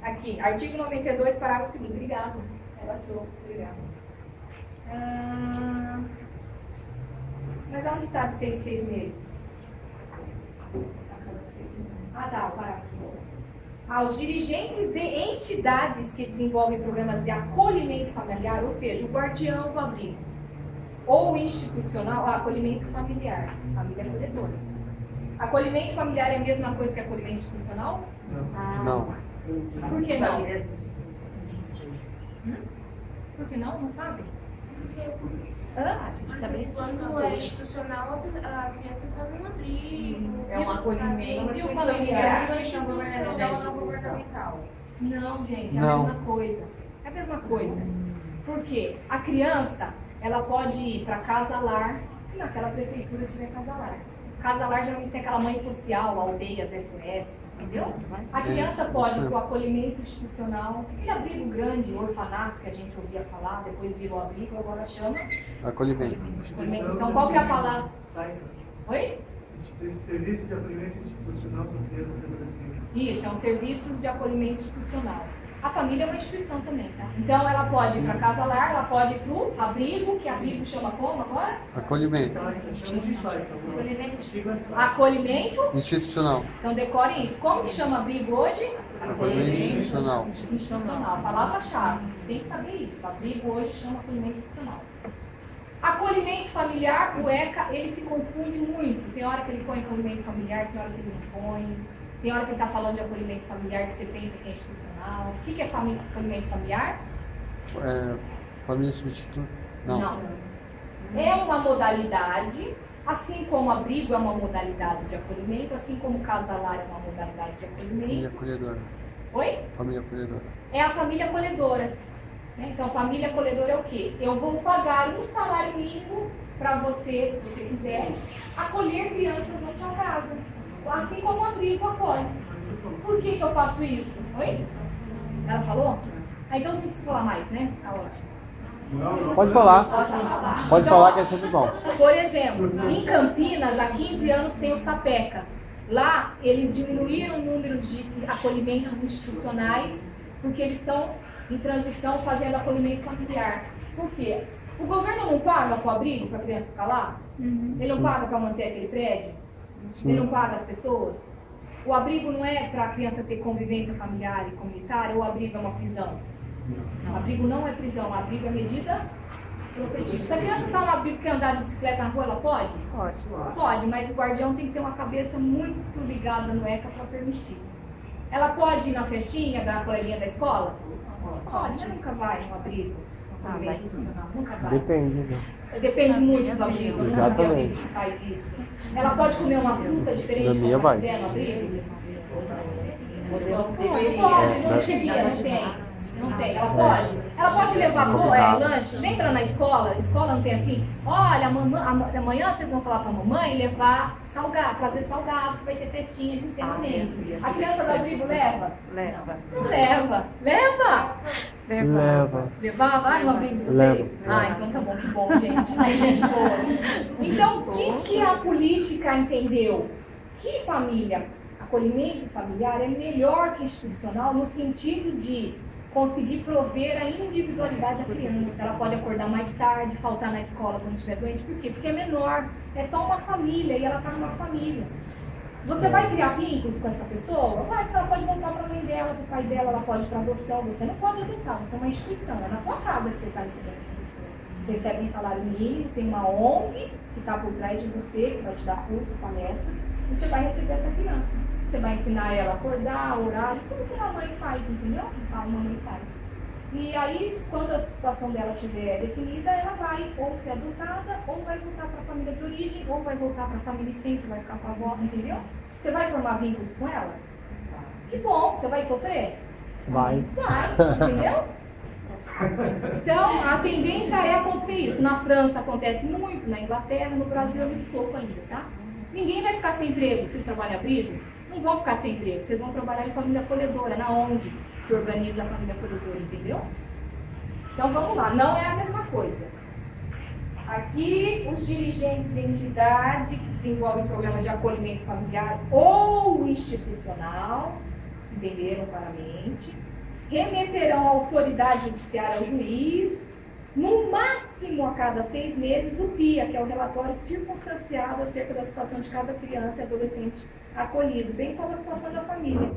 [SPEAKER 1] Aqui, artigo 92, parágrafo 2º. Obrigada. Ela achou. Obrigada. Mas onde está de 6 meses? Ah, tá, o parágrafo. Os dirigentes de entidades que desenvolvem programas de acolhimento familiar, ou seja, o guardião do abrigo, ou institucional, acolhimento familiar, família acolhedora. Acolhimento familiar é a mesma coisa que acolhimento institucional?
[SPEAKER 2] Não.
[SPEAKER 1] Por que não? Por que não? Não sabe?
[SPEAKER 6] Quando é institucional, a criança está num abrigo.
[SPEAKER 1] É um acolhimento.
[SPEAKER 6] E o familiar é uma instituição governamental.
[SPEAKER 1] Não, gente, é a mesma coisa. É a mesma coisa. Por quê? A criança, ela pode ir para casa-lar, se naquela prefeitura tiver casa-lar. Casa-lar geralmente tem aquela mãe social, aldeias, SOS, entendeu? A criança pode ir para o acolhimento institucional, aquele abrigo grande, orfanato que a gente ouvia falar, depois virou abrigo, agora chama
[SPEAKER 2] Acolhimento.
[SPEAKER 1] Então, qual que é a palavra? Oi?
[SPEAKER 3] Serviço de acolhimento institucional para crianças do Brasil.
[SPEAKER 1] Isso, são serviços de acolhimento institucional. A família é uma instituição também, tá? Então ela pode ir para casa lar, ela pode ir para o abrigo, que abrigo chama como agora?
[SPEAKER 2] Acolhimento.
[SPEAKER 1] Acolhimento
[SPEAKER 2] Institucional.
[SPEAKER 1] Então decorem isso. Como que chama abrigo hoje?
[SPEAKER 2] Acolhimento institucional.
[SPEAKER 1] Institucional. Palavra-chave. Tem que saber isso. Abrigo hoje chama acolhimento institucional. Acolhimento familiar, o ECA, ele se confunde muito. Tem hora que ele põe acolhimento familiar, tem hora que ele não põe. Tem hora que ele está falando de acolhimento familiar que você pensa que é institucional. O que é acolhimento familiar?
[SPEAKER 2] Família substituta? Não.
[SPEAKER 1] É uma modalidade, assim como abrigo é uma modalidade de acolhimento, assim como casa-lar é uma modalidade de acolhimento.
[SPEAKER 2] Família acolhedora.
[SPEAKER 1] Oi?
[SPEAKER 2] Família acolhedora.
[SPEAKER 1] É a família acolhedora. Então, família acolhedora é o quê? Eu vou pagar um salário mínimo para você, se você quiser, acolher crianças na sua casa. Assim como o abrigo acolhe. Por que eu faço isso? Oi? Ela falou? Então não precisa falar mais, né? Tá ótimo.
[SPEAKER 2] Pode falar. Pode
[SPEAKER 1] Então,
[SPEAKER 2] falar que é sempre bom.
[SPEAKER 1] Por exemplo, em Campinas, há 15 anos tem o SAPECA. Lá, eles diminuíram o número de acolhimentos institucionais porque eles estão em transição fazendo acolhimento familiar. Por quê? O governo não paga para o abrigo para a criança ficar lá? Ele não paga para manter aquele prédio? Ele não paga as pessoas? O abrigo não é para a criança ter convivência familiar e comunitária, ou o abrigo é uma prisão? O abrigo não é prisão, o abrigo é medida protetiva. Se a criança está no abrigo e quer andar de bicicleta na rua, ela pode? Pode, mas o guardião tem que ter uma cabeça muito ligada no ECA para permitir. Ela pode ir na festinha da coleguinha da escola? Pode, mas nunca vai no abrigo. Nunca vai.
[SPEAKER 2] Depende.
[SPEAKER 1] Depende muito do abrigo.
[SPEAKER 2] Exatamente.
[SPEAKER 1] Que faz isso. Ela pode comer uma fruta diferente
[SPEAKER 2] Na
[SPEAKER 1] do
[SPEAKER 2] minha
[SPEAKER 1] que
[SPEAKER 2] vai.
[SPEAKER 1] quiser no abrigo? Pode, não deveria, não tem. Não tem, ela pode. Ela pode levar lanche. Lembra na escola? A escola não tem assim? Olha, amanhã vocês vão falar pra mamãe levar salgado, trazer salgado, que vai ter festinha de encerramento. A criança do abrigo leva?
[SPEAKER 7] Leva.
[SPEAKER 1] Não leva. Leva?
[SPEAKER 2] Leva.
[SPEAKER 1] Levava no abrigo de vocês?
[SPEAKER 2] Leva.
[SPEAKER 1] Então tá bom, que bom, gente. Tem gente boa. Então, o que a política entendeu? Que família, acolhimento familiar é melhor que institucional no sentido de conseguir prover a individualidade da criança. Ela pode acordar mais tarde, faltar na escola quando estiver doente. Por quê? Porque é menor, é só uma família e ela está numa família. Você vai criar vínculos com essa pessoa? Vai, ela pode voltar para a mãe dela, para o pai dela, ela pode ir para adoção. Você não pode adotar, você é uma instituição, é na tua casa que você está recebendo essa pessoa. Você recebe um salário mínimo, tem uma ONG que está por trás de você, que vai te dar curso, palestras, e você vai receber essa criança. Você vai ensinar ela a acordar, horário, tudo que uma mãe faz, entendeu? Que pai e uma mãe faz. E aí, quando a situação dela estiver definida, ela vai ou ser adotada, ou vai voltar para a família de origem, ou vai voltar para a família extensa, vai ficar com a avó, entendeu? Você vai formar vínculos com ela? Que bom, você vai sofrer?
[SPEAKER 8] Vai.
[SPEAKER 1] Vai, entendeu? Então, a tendência é acontecer isso. Na França acontece muito, na Inglaterra, no Brasil é muito pouco ainda, tá? Ninguém vai ficar sem emprego, vocês trabalham abrigo? Não vão ficar sem emprego, vocês vão trabalhar em família acolhedora, na ONG, que organiza a família acolhedora, entendeu? Então vamos lá, não é a mesma coisa. Aqui, os dirigentes de entidade que desenvolvem programas de acolhimento familiar ou institucional, entenderam claramente, remeterão a autoridade judiciária ao juiz, no máximo a cada 6 meses, o PIA, que é o relatório circunstanciado acerca da situação de cada criança e adolescente acolhido, bem como a situação da família,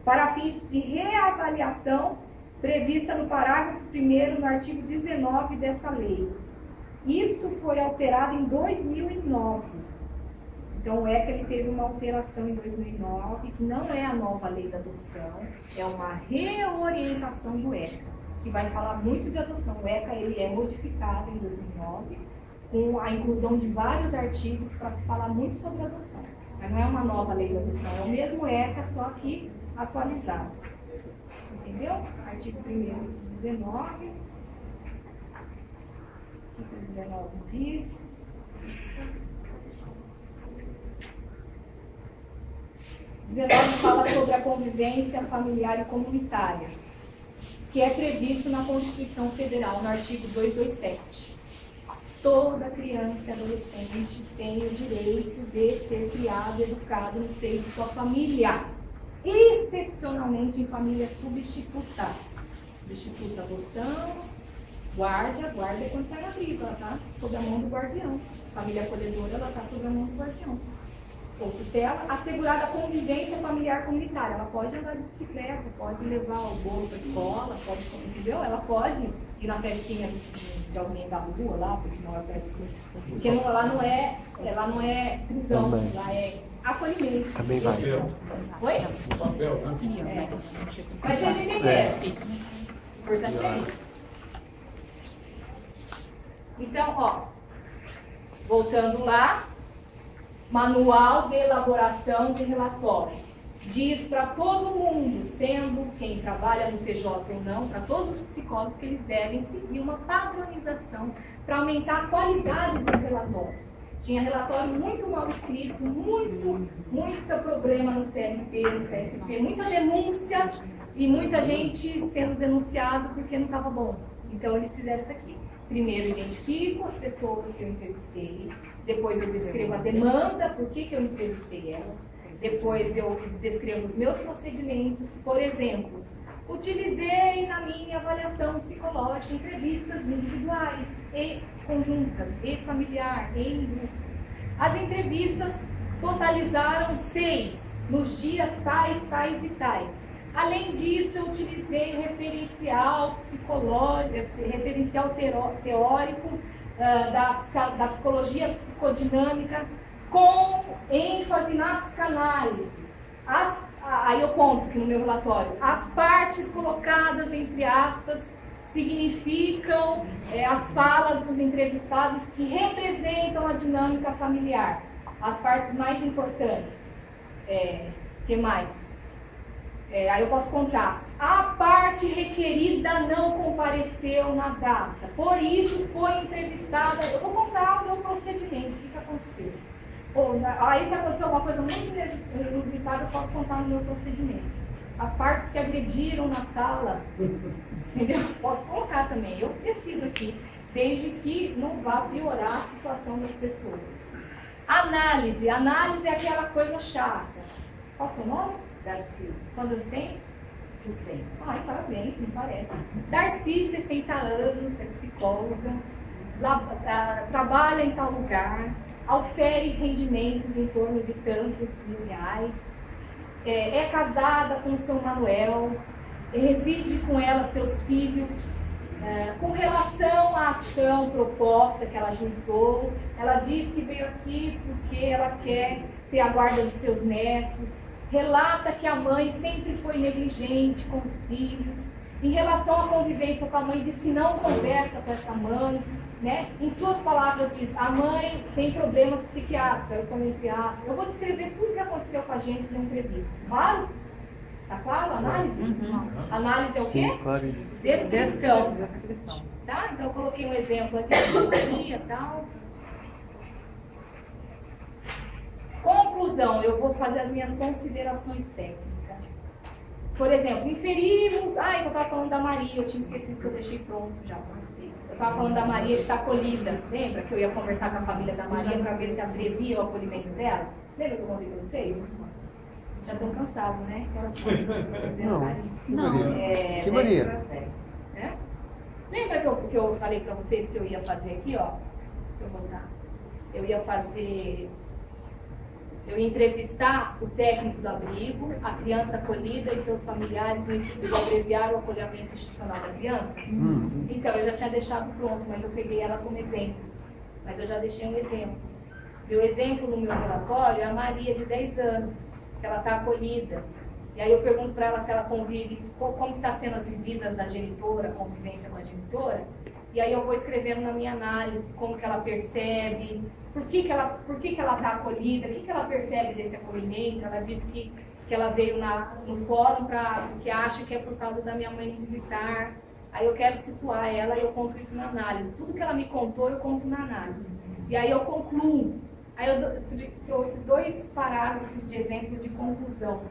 [SPEAKER 1] para fins de reavaliação prevista no parágrafo 1º, no artigo 19 dessa lei. Isso foi alterado em 2009. Então, o ECA ele teve uma alteração em 2009, que não é a nova lei da adoção, é uma reorientação do ECA, que vai falar muito de adoção. O ECA ele é modificado em 2009, com a inclusão de vários artigos para se falar muito sobre adoção. Mas não é uma nova lei da adoção, é o mesmo ECA, só que atualizado. Entendeu? Artigo 1º, 19. O que o 19 diz? O 19 fala sobre a convivência familiar e comunitária, que é previsto na Constituição Federal, no artigo 227. Toda criança e adolescente tem o direito de ser criado e educado no seio de sua família, excepcionalmente em família substituta. Substituta adoção, guarda é quando sai na briga, ela está sob a mão do guardião. Família acolhedora, ela está sob a mão do guardião. Ou tutela, assegurada a convivência familiar comunitária. Ela pode andar de bicicleta, pode levar o bolo para a escola, pode, entendeu? Ela pode ir na festinha de alguém da rua lá, porque não é festa, porque não, ela não é prisão, ela é acolhimento.
[SPEAKER 8] Também vai.
[SPEAKER 1] Oi?
[SPEAKER 5] O papel, né?
[SPEAKER 1] Mas vocês entenderam? O importante é isso. Então, ó, voltando lá, manual de elaboração de relatório. Diz para todo mundo, sendo quem trabalha no TJ ou não, para todos os psicólogos, que eles devem seguir uma padronização para aumentar a qualidade dos relatórios. Tinha relatório muito mal escrito, muito problema no CRP, no CFP, muita denúncia e muita gente sendo denunciado porque não estava bom. Então eles fizeram isso aqui. Primeiro identifico as pessoas que eu entrevistei, depois eu descrevo a demanda, por que eu entrevistei elas, depois eu descrevo os meus procedimentos. Por exemplo, utilizei na minha avaliação psicológica entrevistas individuais e conjuntas, e familiar, e em grupo. As entrevistas totalizaram 6, nos dias tais e tais. Além disso, eu utilizei o referencial psicológico, referencial teórico da psicologia psicodinâmica, com ênfase na psicanálise. Aí eu conto aqui no meu relatório, as partes colocadas entre aspas significam as falas dos entrevistados que representam a dinâmica familiar. As partes mais importantes. Que mais? Aí eu posso contar. A parte requerida não compareceu na data, por isso foi entrevistada. Eu vou contar o meu procedimento, o que aconteceu. Aí se aconteceu uma coisa muito inusitada, eu posso contar no meu procedimento. As partes se agrediram na sala, entendeu? Posso colocar também, eu decido aqui, desde que não vá piorar a situação das pessoas. Análise é aquela coisa chata. Qual é o seu nome?
[SPEAKER 6] Darcy.
[SPEAKER 1] Quantos tem?
[SPEAKER 6] 60.
[SPEAKER 1] Ai, parabéns, me parece. Darcy, 60 anos, é psicóloga, trabalha em tal lugar, aufere rendimentos em torno de tantos mil reais, é casada com o seu Manuel, reside com ela seus filhos. Com relação à ação proposta que ela ajuizou, ela diz que veio aqui porque ela quer ter a guarda de seus netos, relata que a mãe sempre foi negligente com os filhos. Em relação à convivência com a mãe, diz que não conversa com essa mãe, né? Em suas palavras diz, a mãe tem problemas psiquiátricos, eu ponho entre aspas. Eu vou descrever tudo que aconteceu com a gente na entrevista, claro? Tá claro a análise? Análise é o quê? Descrição. Tá? Então eu coloquei um exemplo aqui e tal. Conclusão, eu vou fazer as minhas considerações técnicas. Por exemplo, inferimos... eu estava falando da Maria, eu tinha esquecido que eu deixei pronto já para vocês. Eu estava falando da Maria que está acolhida. Lembra que eu ia conversar com a família da Maria para ver se abrevia o acolhimento dela? Lembra que eu contei para vocês? Já estão cansados, né?
[SPEAKER 2] Que Maria?
[SPEAKER 1] Lembra que eu falei para vocês que eu ia fazer aqui, ó? Deixa eu botar. Eu ia entrevistar o técnico do abrigo, a criança acolhida e seus familiares no intuito de abreviar o acolhimento institucional da criança. Então, eu já tinha deixado pronto, mas eu peguei ela como exemplo. Mas eu já deixei um exemplo. Meu exemplo no meu relatório é a Maria, de 10 anos, que ela está acolhida. E aí eu pergunto para ela se ela convive, como está sendo as visitas da genitora, a convivência com a genitora. E aí eu vou escrevendo na minha análise como que ela percebe, por que ela está acolhida, o que ela percebe desse acolhimento. Ela diz que ela veio no fórum porque acha que é por causa da minha mãe me visitar. Aí eu quero situar ela e eu conto isso na análise. Tudo que ela me contou eu conto na análise. E aí eu concluo. Aí eu trouxe 2 parágrafos de exemplo de conclusão.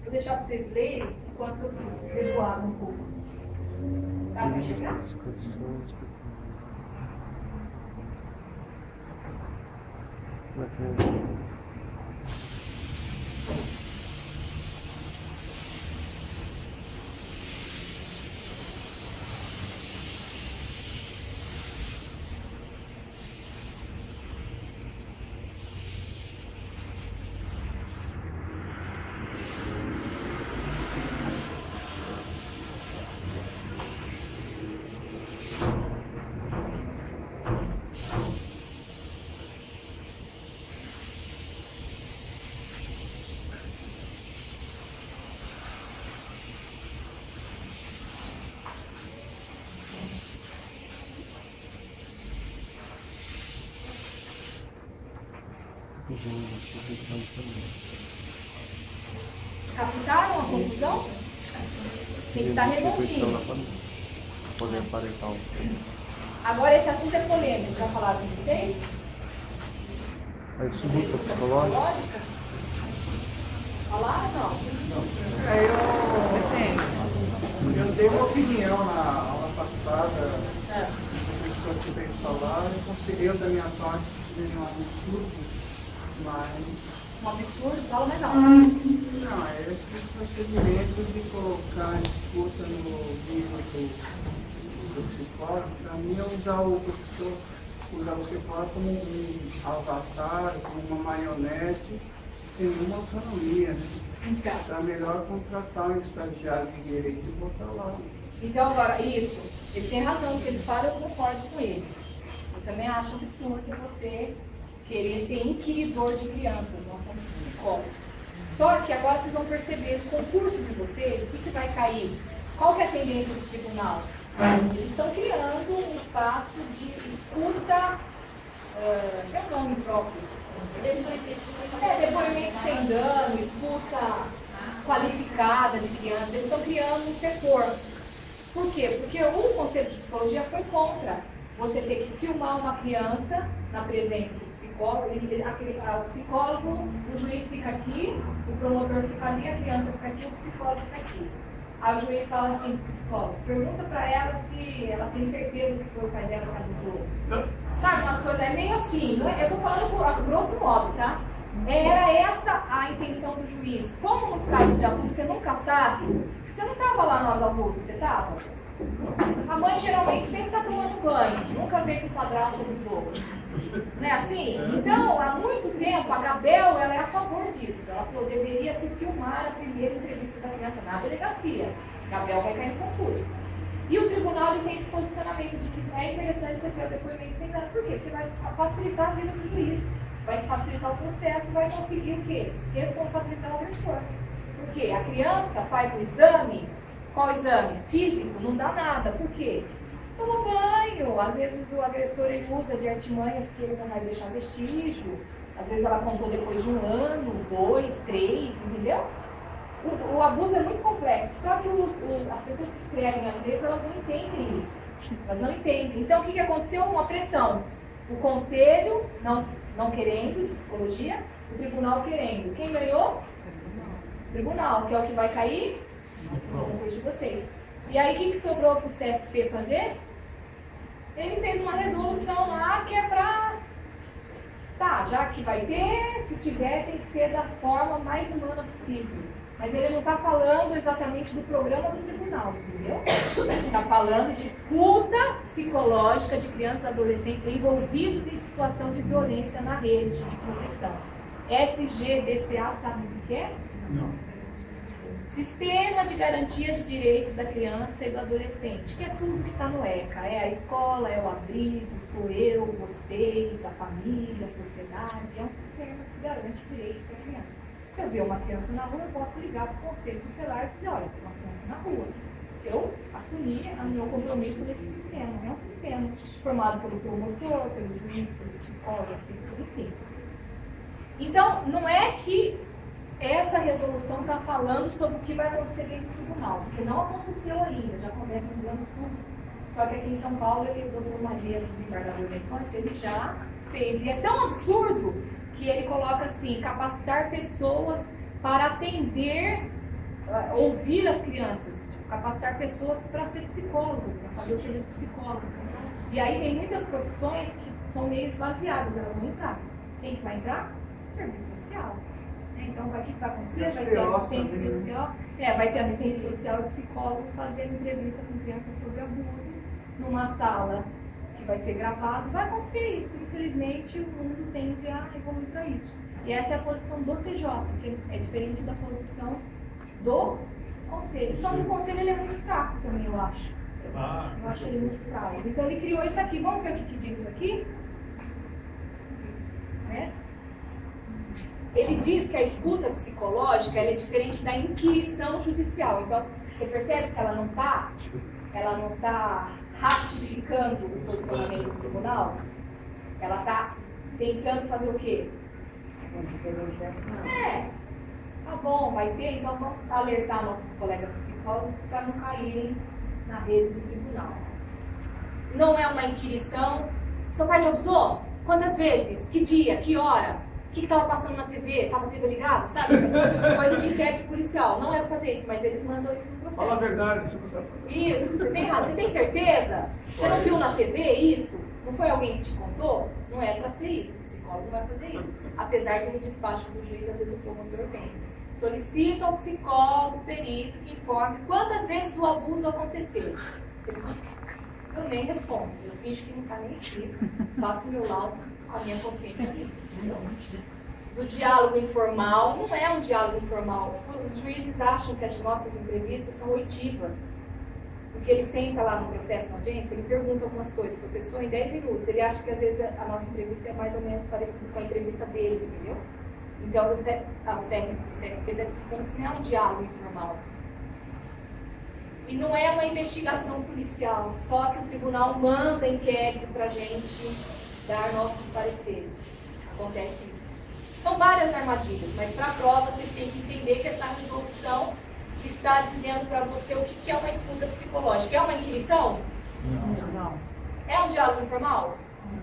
[SPEAKER 1] Vou deixar para vocês lerem enquanto eu bebo água um pouco. Tá para chegar? Captaram a conclusão? Tem que estar redondinho. Agora esse assunto é polêmico. Já falaram com vocês?
[SPEAKER 2] A disputa psicológica?
[SPEAKER 1] Falaram ou não?
[SPEAKER 3] Eu dei uma opinião na aula passada, o professor que veio falar, eu considerei da minha parte que seria um absurdo, mas...
[SPEAKER 1] Um absurdo? Fala mais alto.
[SPEAKER 3] Não, esse procedimento de colocar a disputa no livro do psicólogo, para mim é usar o psicólogo como um avatar, como uma marionete, sem nenhuma autonomia, né?
[SPEAKER 1] Então.
[SPEAKER 3] Então é melhor contratar um estagiário de direito e botar lá.
[SPEAKER 1] Então agora, isso, ele tem razão, o que ele fala, eu concordo com ele. Eu também acho absurdo você querer ser inquiridor de crianças, nós somos psicólogos. Só que agora vocês vão perceber, no concurso de vocês, o que vai cair? Qual que é a tendência do tribunal? Eles estão criando um espaço de escuta, que é o nome próprio? Depoimento sem dano, escuta qualificada de crianças. Eles estão criando um setor. Por quê? Porque o Conselho de Psicologia foi contra você ter que filmar uma criança na presença do psicólogo. O psicólogo, o juiz fica aqui, o promotor fica ali, a criança fica aqui, o psicólogo fica aqui. Aí o juiz fala assim pro psicólogo, pergunta pra ela se ela tem certeza que foi o pai dela que abusou. Sabe, umas coisas, é meio assim, não é? Eu tô falando por grosso modo, tá? Era essa a intenção do juiz. Como nos casos de abuso você nunca sabe, você não estava lá na hora do abuso, você estava? A mãe geralmente sempre está tomando banho, nunca vê que o padrasto abusou. Não é assim? Então, há muito tempo, a Gabel ela é a favor disso. Ela falou, deveria se filmar a primeira entrevista da criança na delegacia. Gabel vai cair no concurso. E o tribunal ele tem esse posicionamento de que é interessante você ter o depoimento sem nada. Por quê? Você vai facilitar a vida do juiz, vai facilitar o processo, vai conseguir o quê? Responsabilizar o agressor. Porque a criança faz o exame, qual exame? Físico, não dá nada. Por quê? Toma banho. Às vezes o agressor ele usa de artimanhas que ele não vai deixar vestígio. Às vezes ela contou depois de 1 ano, 2, 3, entendeu? O abuso é muito complexo, só que as pessoas que escrevem, às vezes, elas não entendem isso. Elas não entendem. Então, o que aconteceu? Uma pressão. O conselho não querendo, de psicologia, o tribunal querendo. Quem ganhou? O tribunal, que é o que vai cair depois de vocês. E aí, o que sobrou para o CFP fazer? Ele fez uma resolução lá que é para... Tá, já que vai ter, se tiver, tem que ser da forma mais humana possível. Mas ele não está falando exatamente do programa do tribunal, entendeu? Está falando de escuta psicológica de crianças e adolescentes envolvidos em situação de violência na rede de proteção. SGDCA, sabe o que é?
[SPEAKER 5] Não.
[SPEAKER 1] Sistema de Garantia de Direitos da Criança e do Adolescente, que é tudo que está no ECA. É a escola, é o abrigo, sou eu, vocês, a família, a sociedade. É um sistema que garante direitos para a criança. Se eu ver uma criança na rua, eu posso ligar para o conselho tutelar e dizer, olha, tem uma criança na rua. Eu assumi o meu compromisso nesse sistema. É um sistema formado pelo promotor, pelo juiz, pelo psicólogo, enfim. Então, não é que essa resolução está falando sobre o que vai acontecer dentro do tribunal, porque não aconteceu ainda, já acontece no Rio Grande do Sul. Só que aqui em São Paulo, o doutor Maria, desembargador da infância, ele já fez. E é tão absurdo que ele coloca assim, capacitar pessoas para atender, ouvir as crianças, tipo, capacitar pessoas para ser psicólogo, para fazer o serviço psicólogo. E aí tem muitas profissões que são meio esvaziadas, elas vão entrar. Quem que vai entrar? Serviço social. Então, o que vai acontecer? Vai ter assistente social, vai ter assistente social e psicólogo fazendo entrevista com crianças sobre abuso numa sala que vai ser gravado. Vai acontecer isso. Infelizmente, o mundo tende a evoluir para isso. E essa é a posição do TJ, que é diferente da posição do conselho. Só que o conselho ele é muito fraco também, eu acho. Eu acho ele muito fraco. Então, ele criou isso aqui. Vamos ver o que diz isso aqui? Ele diz que a escuta psicológica ela é diferente da inquirição judicial. Então, você percebe que ela não está ratificando o posicionamento do tribunal? Ela está tentando fazer o quê? Tá bom, vai ter, então vamos alertar nossos colegas psicólogos para não caírem na rede do tribunal. Não é uma inquirição. Seu pai te abusou? Quantas vezes? Que dia? Que hora? O que estava passando na TV? Estava a TV ligada? Sabe? Coisa de inquérito policial. Não é para fazer isso, mas eles mandam isso no processo.
[SPEAKER 5] Fala a verdade, você não sabe.
[SPEAKER 1] Isso, você tem razão. Você tem certeza? Você não viu na TV isso? Não foi alguém que te contou? Não é para ser isso. O psicólogo não vai fazer isso. Apesar de no despacho do juiz, às vezes o promotor vem. Solicita ao psicólogo, perito, que informe quantas vezes o abuso aconteceu. Eu nem respondo. Eu finjo que não está nem escrito. Faço o meu laudo com a minha consciência livre. Do diálogo informal, não é um diálogo informal. Os juízes acham que as nossas entrevistas são oitivas. Porque ele senta lá no processo, na audiência, ele pergunta algumas coisas para a pessoa em 10 minutos. Ele acha que às vezes a nossa entrevista é mais ou menos parecida com a entrevista dele, entendeu? Então o CFP está explicando que não é um diálogo informal. E não é uma investigação policial, só que o tribunal manda inquérito para a gente dar nossos pareceres. Acontece isso. São várias armadilhas, mas para a prova vocês têm que entender que essa resolução está dizendo para você o que é uma escuta psicológica. É uma inquirição?
[SPEAKER 7] Não.
[SPEAKER 1] É um diálogo informal?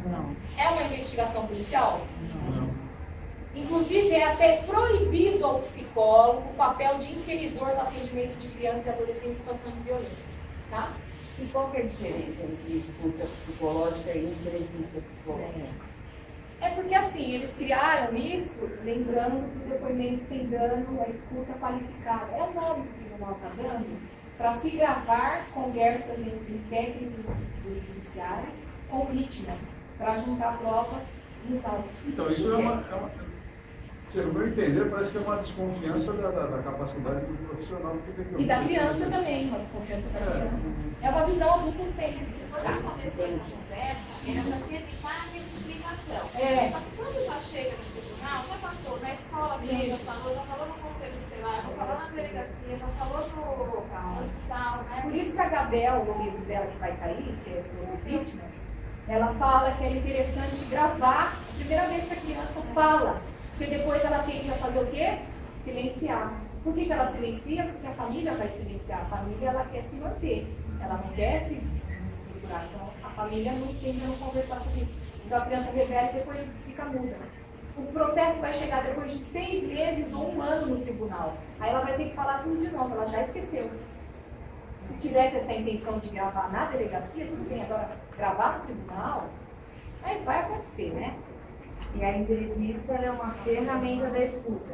[SPEAKER 7] Não.
[SPEAKER 1] É uma investigação policial?
[SPEAKER 5] Não.
[SPEAKER 1] Inclusive, é até proibido ao psicólogo o papel de inquiridor no atendimento de criança e adolescente em situação de violência. Tá?
[SPEAKER 6] E qual que é a diferença entre escuta psicológica e entrevista psicológica?
[SPEAKER 1] É porque assim, eles criaram isso, lembrando do depoimento sem dano, a escuta qualificada. É o nome que o tribunal está dando para se gravar conversas entre técnicos do judiciário com vítimas, para juntar provas nos autos.
[SPEAKER 5] Então, isso é uma se no meu entender, parece que é uma desconfiança da capacidade do profissional.
[SPEAKER 1] E da criança também, uma desconfiança da criança. É uma visão adulto-cêntrica.
[SPEAKER 6] Quando começou essa conversa, era para se evitar a explicação. Só que quando já chega no tribunal, já passou na escola, já falou no conselho tutelar, já falou na delegacia, já falou no hospital, né?
[SPEAKER 1] Por isso que a Gabriel, no livro dela que vai cair, que é sobre vítimas, ela fala que é interessante gravar a primeira vez que a criança fala, porque depois ela tende a fazer o quê? Silenciar. Por que ela silencia? Porque a família vai silenciar. A família ela quer se manter, ela não quer se desestruturar. Então a família não tende a não conversar sobre isso. Então a criança revela e depois fica muda. O processo vai chegar depois de 6 meses ou 1 ano no tribunal. Aí ela vai ter que falar tudo de novo, ela já esqueceu. Se tivesse essa intenção de gravar na delegacia, tudo bem. Agora, gravar no tribunal, mas vai acontecer, né?
[SPEAKER 6] E a entrevista é uma ferramenta da escuta.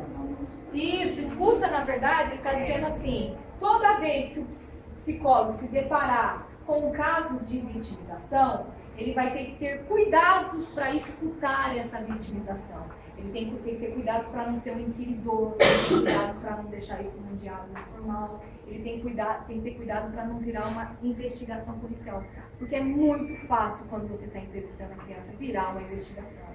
[SPEAKER 1] Isso, escuta, na verdade, ele está dizendo assim, toda vez que o psicólogo se deparar com um caso de vitimização, ele vai ter que ter cuidados para escutar essa vitimização. Ele tem que ter cuidados para não ser um inquiridor, cuidados para não deixar isso num diálogo informal. Ele tem que ter cuidado para não virar uma investigação policial. Porque é muito fácil, quando você está entrevistando a criança, virar uma investigação.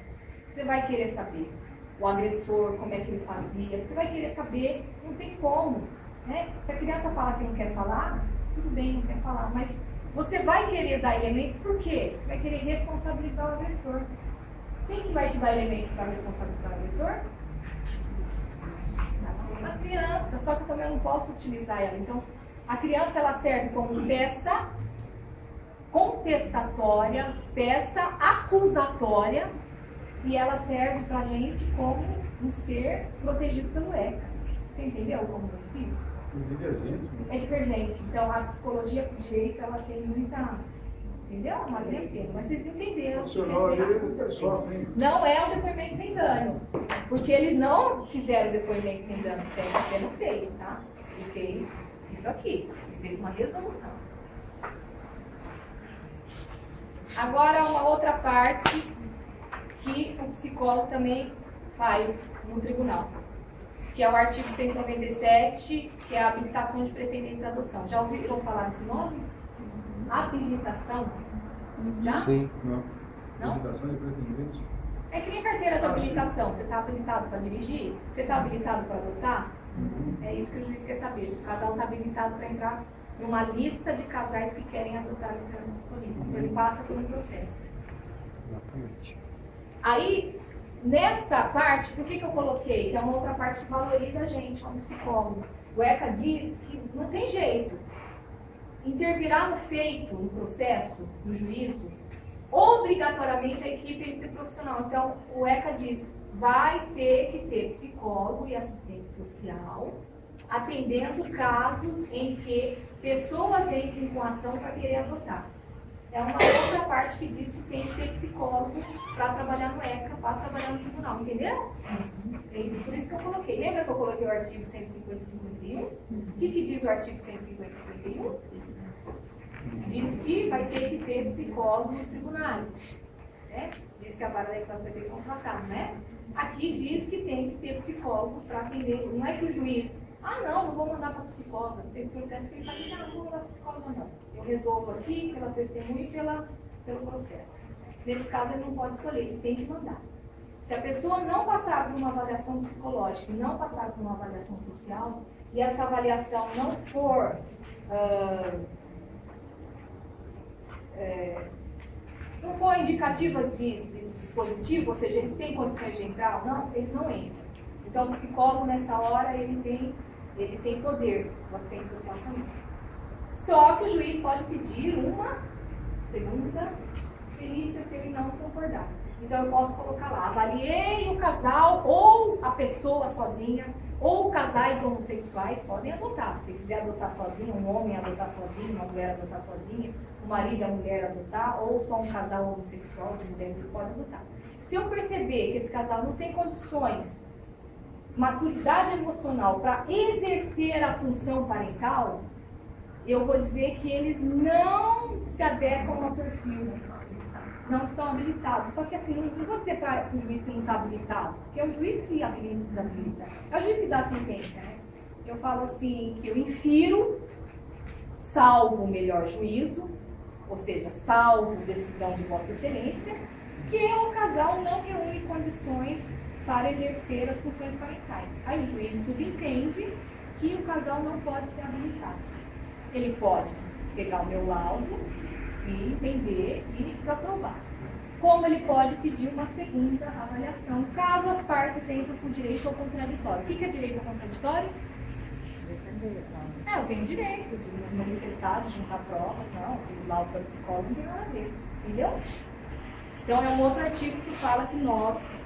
[SPEAKER 1] Você vai querer saber o agressor, como é que ele fazia, você vai querer saber, não tem como. Né? Se a criança fala que não quer falar, tudo bem, não quer falar, mas você vai querer dar elementos, por quê? Você vai querer responsabilizar o agressor. Quem que vai te dar elementos para responsabilizar o agressor? A criança, só que também eu não posso utilizar ela. Então, a criança ela serve como peça contestatória, peça acusatória, e ela serve pra gente como um ser protegido pelo ECA. Você entendeu como é difícil? É divergente. Então, a psicologia do direito, ela tem muita... Entendeu? Uma grande tema. Mas vocês entenderam. Não é um depoimento sem dano. Porque eles não fizeram o depoimento sem dano. Certo? Ele não fez, tá? Ele fez isso aqui. Ele fez uma resolução. Agora, uma outra parte que o psicólogo também faz no tribunal, que é o artigo 197, que é a habilitação de pretendentes à adoção. Já ouviram falar desse nome? Habilitação? Já?
[SPEAKER 2] Sim.
[SPEAKER 1] Não?
[SPEAKER 5] Habilitação de pretendentes?
[SPEAKER 1] É que nem carteira de habilitação. Você está habilitado para dirigir? Você está habilitado para adotar? É isso que o juiz quer saber. Se o casal está habilitado para entrar numa lista de casais que querem adotar as crianças escolhidas. Então ele passa por um processo.
[SPEAKER 2] Exatamente.
[SPEAKER 1] Aí, nessa parte, por que eu coloquei? Que é uma outra parte que valoriza a gente como psicólogo. O ECA diz que não tem jeito. Intervirá no feito, no processo, no juízo, obrigatoriamente a equipe interprofissional. Então, o ECA diz, vai ter que ter psicólogo e assistente social, atendendo casos em que pessoas entrem com ação para querer adotar. É uma outra parte que diz que tem que ter psicólogo para trabalhar no ECA, para trabalhar no tribunal, entenderam? É isso, por isso que eu coloquei. Lembra que eu coloquei o artigo 150 e 51? O que diz o artigo 150 e 51? Diz que vai ter que ter psicólogo nos tribunais. Né? Diz que a vara da infância vai ter que contratar, né? Aqui diz que tem que ter psicólogo para atender. Não é que o juiz... não vou mandar para psicóloga. Tem processo que ele fala assim, não vou mandar para psicóloga não. Eu resolvo aqui pela testemunha e pelo processo. Nesse caso ele não pode escolher, ele tem que mandar. Se a pessoa não passar por uma avaliação psicológica e não passar por uma avaliação social, e essa avaliação não for não for indicativa de positivo, ou seja, eles têm condições de entrar ou não, eles não entram. Então o psicólogo nessa hora ele tem poder, o assistente social também. Só que o juiz pode pedir uma segunda perícia se ele não concordar. Então eu posso colocar lá, avaliei o casal ou a pessoa sozinha, ou casais homossexuais podem adotar. Se quiser adotar sozinho, um homem adotar sozinho, uma mulher adotar sozinha, o marido e a mulher adotar, ou só um casal homossexual de mulheres ele pode adotar. Se eu perceber que esse casal não tem condições, maturidade emocional para exercer a função parental, eu vou dizer que eles não se adequam ao perfil, não estão habilitados. Só que assim, não vou dizer para o juiz que não está habilitado, porque é o juiz que habilita e desabilita. É o juiz que dá a sentença, né? Eu falo assim, que eu infiro, salvo o melhor juízo, ou seja, salvo decisão de Vossa Excelência, que o casal não reúne condições para exercer as funções parentais. Aí o juiz subentende que o casal não pode ser habilitado. Ele pode pegar o meu laudo e entender e desaprovar. Como ele pode pedir uma segunda avaliação, caso as partes entrem com direito ao contraditório. O que é direito ao contraditório? Eu tenho direito de manifestar, de juntar provas, não, o laudo para o psicólogo não tem nada a ver, entendeu? Então é um outro artigo que fala que nós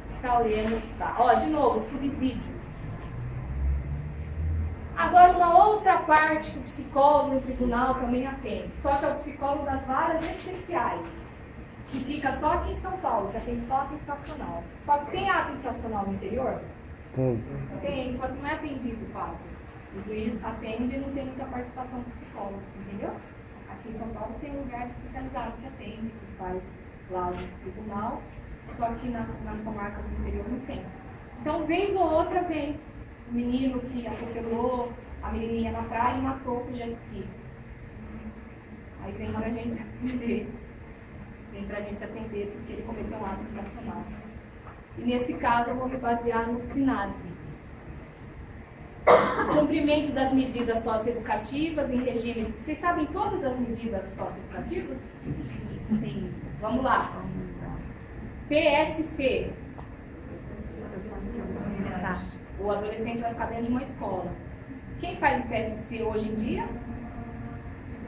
[SPEAKER 1] escalemos, tá? Ó, de novo, subsídios. Agora, uma outra parte que o psicólogo no tribunal também atende, só que é o psicólogo das varas especiais, que fica só aqui em São Paulo, que atende só ato infracional. Só que tem ato infracional no interior? Tem, só que não é atendido quase. O juiz atende e não tem muita participação do psicólogo, entendeu? Aqui em São Paulo tem um lugar especializado que atende, que faz lá no tribunal, só que nas comarcas do interior não tem. Então, vez ou outra vem o menino que atropelou a menininha na praia e matou com o jet ski. Aí vem pra gente atender. Vem pra gente atender porque ele cometeu um ato infracional. E nesse caso eu vou me basear no SINASE. Cumprimento das medidas socioeducativas em regimes... Vocês sabem todas as medidas socioeducativas? Sim. Vamos lá. PSC. O adolescente vai ficar dentro de uma escola. Quem faz o PSC hoje em dia?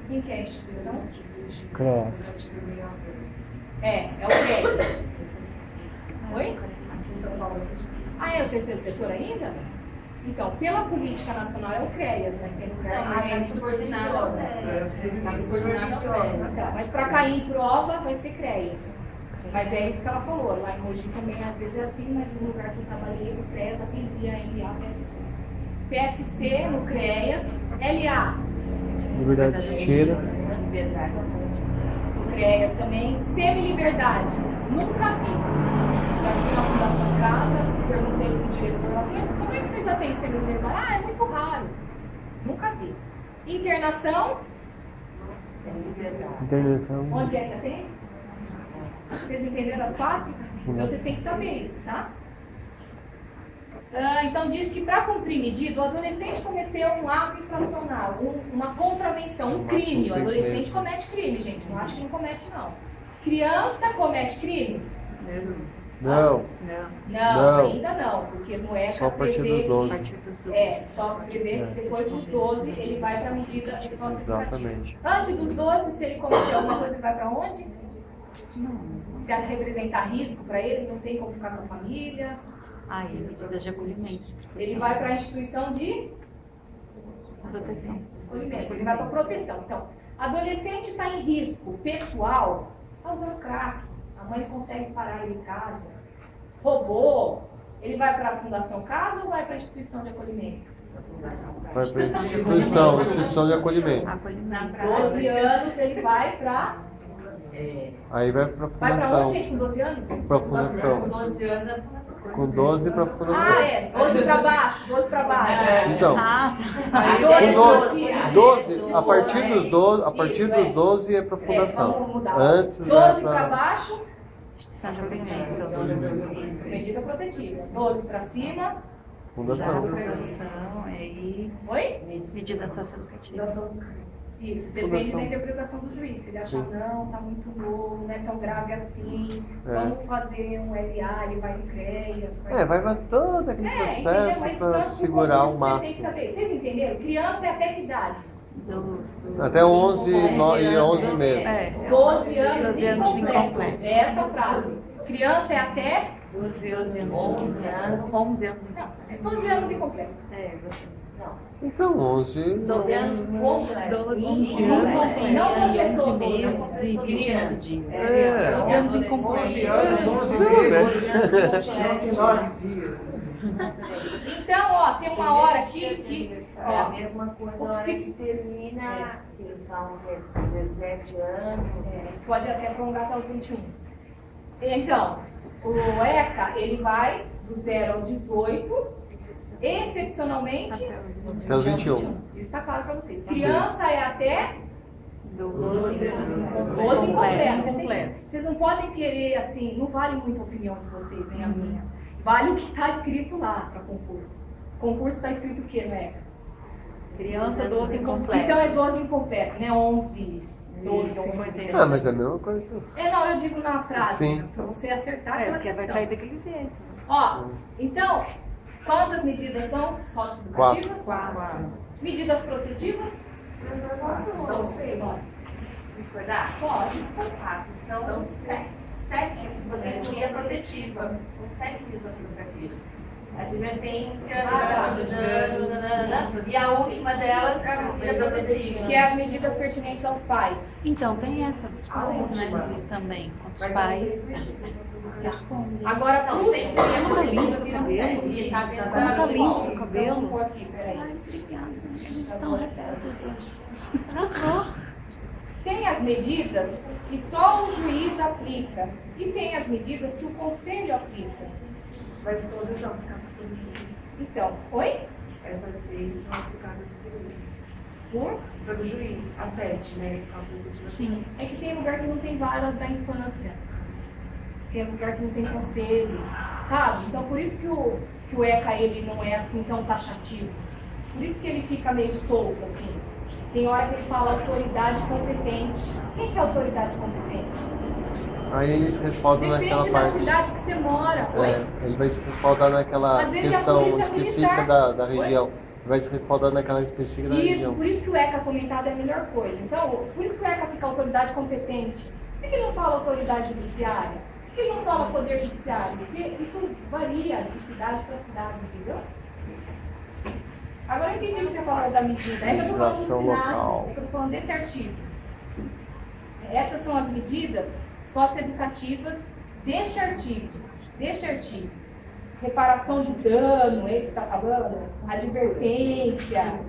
[SPEAKER 1] Quem que é a instituição?
[SPEAKER 2] CREAS.
[SPEAKER 1] É o CREAS. Oi? Ah, é o terceiro setor ainda? Então, pela política nacional é o CREAS, mas tem lugar mais subordinado. Mas para cair em prova vai ser CREAS. Mas é isso que ela falou. Lá em Mogi também às vezes é assim, mas no lugar que eu trabalhei, o CREAS atendia a LA e PSC. PSC no CREAS, LA.
[SPEAKER 2] Liberdade de assistida.
[SPEAKER 1] No CREAS também, semi-liberdade. Nunca vi. Já fui na Fundação Casa, perguntei para o diretor, ela falou, como é que vocês atendem semi-liberdade? Ah, é muito raro. Nunca vi. Internação?
[SPEAKER 2] Internação.
[SPEAKER 1] Onde é que atende? Vocês entenderam as quatro? Então vocês têm que saber isso, tá? Então diz que para cumprir medida, o adolescente cometeu um ato infracional, uma contravenção, um crime. O adolescente comete crime, gente. Não acho que não comete, não. Criança comete crime?
[SPEAKER 2] Não.
[SPEAKER 1] Não, ainda não, porque no ECA
[SPEAKER 2] só a partir dos 12.
[SPEAKER 1] Só prevê que depois dos 12 ele vai para a medida socioeducativa.
[SPEAKER 2] Exatamente.
[SPEAKER 1] Antes dos 12, se ele cometer alguma coisa, ele vai para onde? Se representar risco para ele, não tem como ficar com a família.
[SPEAKER 4] Medidas de acolhimento.
[SPEAKER 1] Ele vai para a instituição de
[SPEAKER 4] proteção.
[SPEAKER 1] Acolhimento. Ele vai para proteção. Então, adolescente está em risco pessoal, está usando crack, a mãe consegue parar ele em casa, roubou, ele vai para a Fundação Casa ou vai para a instituição de acolhimento?
[SPEAKER 2] Vai para a instituição de acolhimento.
[SPEAKER 1] 12 anos ele vai para...
[SPEAKER 2] Aí vai para a fundação.
[SPEAKER 1] Vai para onde, gente, com 12 anos?
[SPEAKER 2] Para a fundação.
[SPEAKER 1] Com 12 anos é fundação.
[SPEAKER 2] Com 12 para a fundação.
[SPEAKER 1] 12 para baixo, 12 para baixo.
[SPEAKER 2] Então,
[SPEAKER 1] com
[SPEAKER 2] 12, a partir dos 12 é para a fundação.
[SPEAKER 1] Vamos mudar.
[SPEAKER 2] Antes
[SPEAKER 1] 12 para baixo,
[SPEAKER 4] instituição de acolhimento.
[SPEAKER 1] medida protetiva. 12 para cima,
[SPEAKER 2] fundação.
[SPEAKER 1] Oi?
[SPEAKER 4] Medida socioeducativa.
[SPEAKER 1] Isso, depende da interpretação do juiz. Se ele achar, não, tá muito novo, não é tão grave assim, vamos fazer um LA, ele vai no CREAS.
[SPEAKER 2] Vai todo aquele processo para segurar o máximo.
[SPEAKER 1] Vocês têm que saber. Vocês entenderam? Criança é até que idade?
[SPEAKER 2] Até 11 e 11 meses.
[SPEAKER 1] 12 anos incompletos. É essa frase. Criança é até
[SPEAKER 4] 11 anos. 11 anos.
[SPEAKER 1] Não, é 12 anos incompleto.
[SPEAKER 2] Então, 11...
[SPEAKER 6] 12 anos completo.
[SPEAKER 4] 11 anos e 11 meses e 29 dias. 12 anos incompleto.
[SPEAKER 3] 11 anos, 11 meses, 29 dias.
[SPEAKER 1] Então, ó, tem uma hora aqui que...
[SPEAKER 8] É a mesma coisa na hora que termina, que eles falam que é 17 anos.
[SPEAKER 1] Pode até prolongar até os 21. Então, o ECA, ele vai do 0 ao 18, excepcionalmente,
[SPEAKER 2] até os 21.
[SPEAKER 1] Isso está claro para vocês. Criança é até 12 incompletos. Vocês não podem querer, assim, não vale muito a opinião de vocês, nem a minha. Vale o que está escrito lá para concurso. Concurso está escrito o quê no ECA?
[SPEAKER 4] Criança, 12 incompleto.
[SPEAKER 1] Então é 12 incompleto, né? 11, 12, 11.
[SPEAKER 2] Ah, mas é a mesma coisa.
[SPEAKER 1] Não, eu digo na frase,
[SPEAKER 2] Sim.
[SPEAKER 1] para você acertar aquela
[SPEAKER 4] Porque vai
[SPEAKER 1] questão.
[SPEAKER 4] cair daquele jeito.
[SPEAKER 1] Ó, então, quantas medidas são socioeducativas?
[SPEAKER 4] 4.
[SPEAKER 1] Medidas protetivas?
[SPEAKER 8] São 6.
[SPEAKER 6] Discordar?
[SPEAKER 1] Pode.
[SPEAKER 6] São 4. São 7 se você incluir a protetiva. São 7 medidas protetivas. Advertência, declaração de dano, nanana, e a última delas é a medida protetiva.
[SPEAKER 1] Que é as medidas pertinentes aos pais.
[SPEAKER 4] Então, tem essa dos pais, né? Também, com os pais. Respondem.
[SPEAKER 1] Agora, para os
[SPEAKER 6] tem
[SPEAKER 4] Como tá
[SPEAKER 6] protetiva,
[SPEAKER 4] limpo o
[SPEAKER 6] são
[SPEAKER 4] cabelo.
[SPEAKER 6] 7. E tá
[SPEAKER 4] Como
[SPEAKER 6] dentro
[SPEAKER 4] tá
[SPEAKER 6] da
[SPEAKER 4] limpo o
[SPEAKER 1] Vamos
[SPEAKER 4] cabelo.
[SPEAKER 1] pôr aqui, peraí.
[SPEAKER 4] Ai, obrigada. Eles estão rebeldes hoje.
[SPEAKER 1] Tem as medidas que só o juiz aplica e tem as medidas que o conselho aplica.
[SPEAKER 8] Mas todas são aplicadas
[SPEAKER 1] Então, oi?
[SPEAKER 8] Essas 6 são aplicadas pelo juiz, a 7, né?
[SPEAKER 4] Sim.
[SPEAKER 1] É que tem lugar que não tem vara da infância. Tem lugar que não tem conselho, sabe? Então, por isso que o ECA ele não é assim tão taxativo. Por isso que ele fica meio solto, assim. Tem hora que ele fala autoridade competente. Quem que é autoridade competente?
[SPEAKER 2] Aí eles respaldam naquela
[SPEAKER 1] Depende da
[SPEAKER 2] parte.
[SPEAKER 1] cidade que você mora. Oi?
[SPEAKER 2] Ele vai se respaldar naquela
[SPEAKER 1] Às vezes é a
[SPEAKER 2] questão
[SPEAKER 1] polícia
[SPEAKER 2] específica
[SPEAKER 1] militar.
[SPEAKER 2] da região. Vai se respaldar naquela específica da
[SPEAKER 1] Isso,
[SPEAKER 2] região.
[SPEAKER 1] por isso que o ECA comentado é a melhor coisa. Então, por isso que o ECA fica autoridade competente. Por que ele não fala autoridade judiciária? Por que ele não fala poder judiciário? Porque isso varia de cidade para cidade, entendeu? Agora eu entendi o que você falou da medida. É que eu estou falando do
[SPEAKER 2] Legislação
[SPEAKER 1] SINASE,
[SPEAKER 2] local.
[SPEAKER 1] é que eu estou falando desse artigo. Essas são as medidas socioeducativas deste artigo. Reparação de dano, esse que está falando, advertência.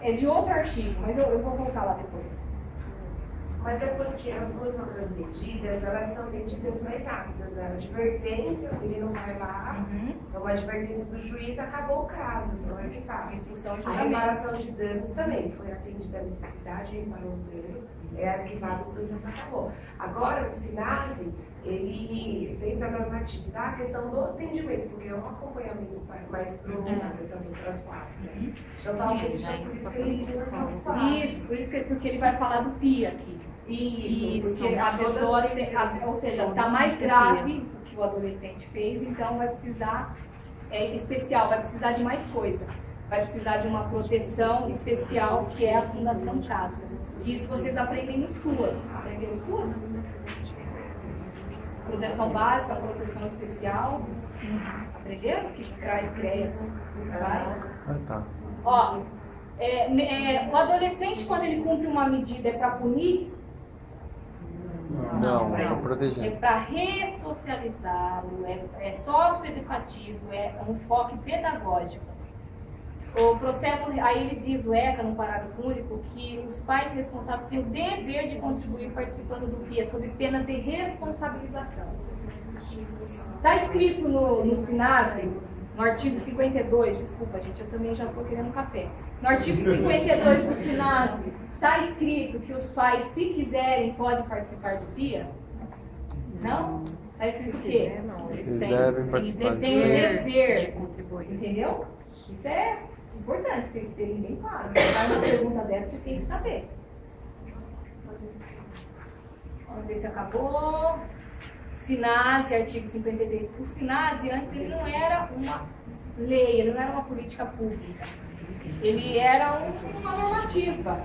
[SPEAKER 1] É de outro artigo, mas eu vou voltar lá depois.
[SPEAKER 8] Mas é porque as duas outras medidas, elas são medidas mais rápidas, né? A advertência, se ele não vai lá, então a advertência do juiz acabou o caso, não é eficaz.
[SPEAKER 1] Expulsão de
[SPEAKER 8] A
[SPEAKER 1] julgamento.
[SPEAKER 8] reparação de danos também, foi atendida a necessidade, reparou o dano, é arquivado, o processo acabou. Agora, o SINASE, ele vem para normatizar a questão do atendimento, porque é um acompanhamento mais prolongado dessas outras 4, né? Então, talvez seja por isso que ele precisa só os 4.
[SPEAKER 1] Isso, por isso que porque ele vai falar do PIA aqui. Isso, porque a pessoa, ou seja, está mais grave do que o adolescente fez, então vai precisar, especial, vai precisar de mais coisa. Vai precisar de uma proteção especial, que é a Fundação Casa. Isso vocês aprendem no SUAS. Aprenderam SUAS? Proteção básica, proteção especial. Aprenderam? Que traz CREAS faz?
[SPEAKER 2] Ah, tá.
[SPEAKER 1] Ó, o adolescente, quando ele cumpre uma medida, é para punir?
[SPEAKER 2] Não, é para
[SPEAKER 1] É
[SPEAKER 2] proteger.
[SPEAKER 1] para ressocializá-lo, é socioeducativo, é um foco pedagógico. O processo, aí ele diz, o ECA, no parágrafo único, que os pais responsáveis têm o dever de contribuir participando do PIA, sob pena de responsabilização. Está escrito no SINASE, no artigo 52, desculpa gente, eu também já estou querendo café. No artigo 52 do SINASE, está escrito que os pais, se quiserem, podem participar do PIA? Não? Está escrito o quê?
[SPEAKER 2] Eles devem participar.
[SPEAKER 1] Tem o dever,
[SPEAKER 4] de contribuir.
[SPEAKER 1] entendeu? Isso é importante vocês terem bem claro. Se vai uma pergunta dessa, você tem que saber. Vamos ver se acabou. SINASE, artigo 53. O SINASE, antes, ele não era uma lei, ele não era uma política pública. Ele era uma normativa.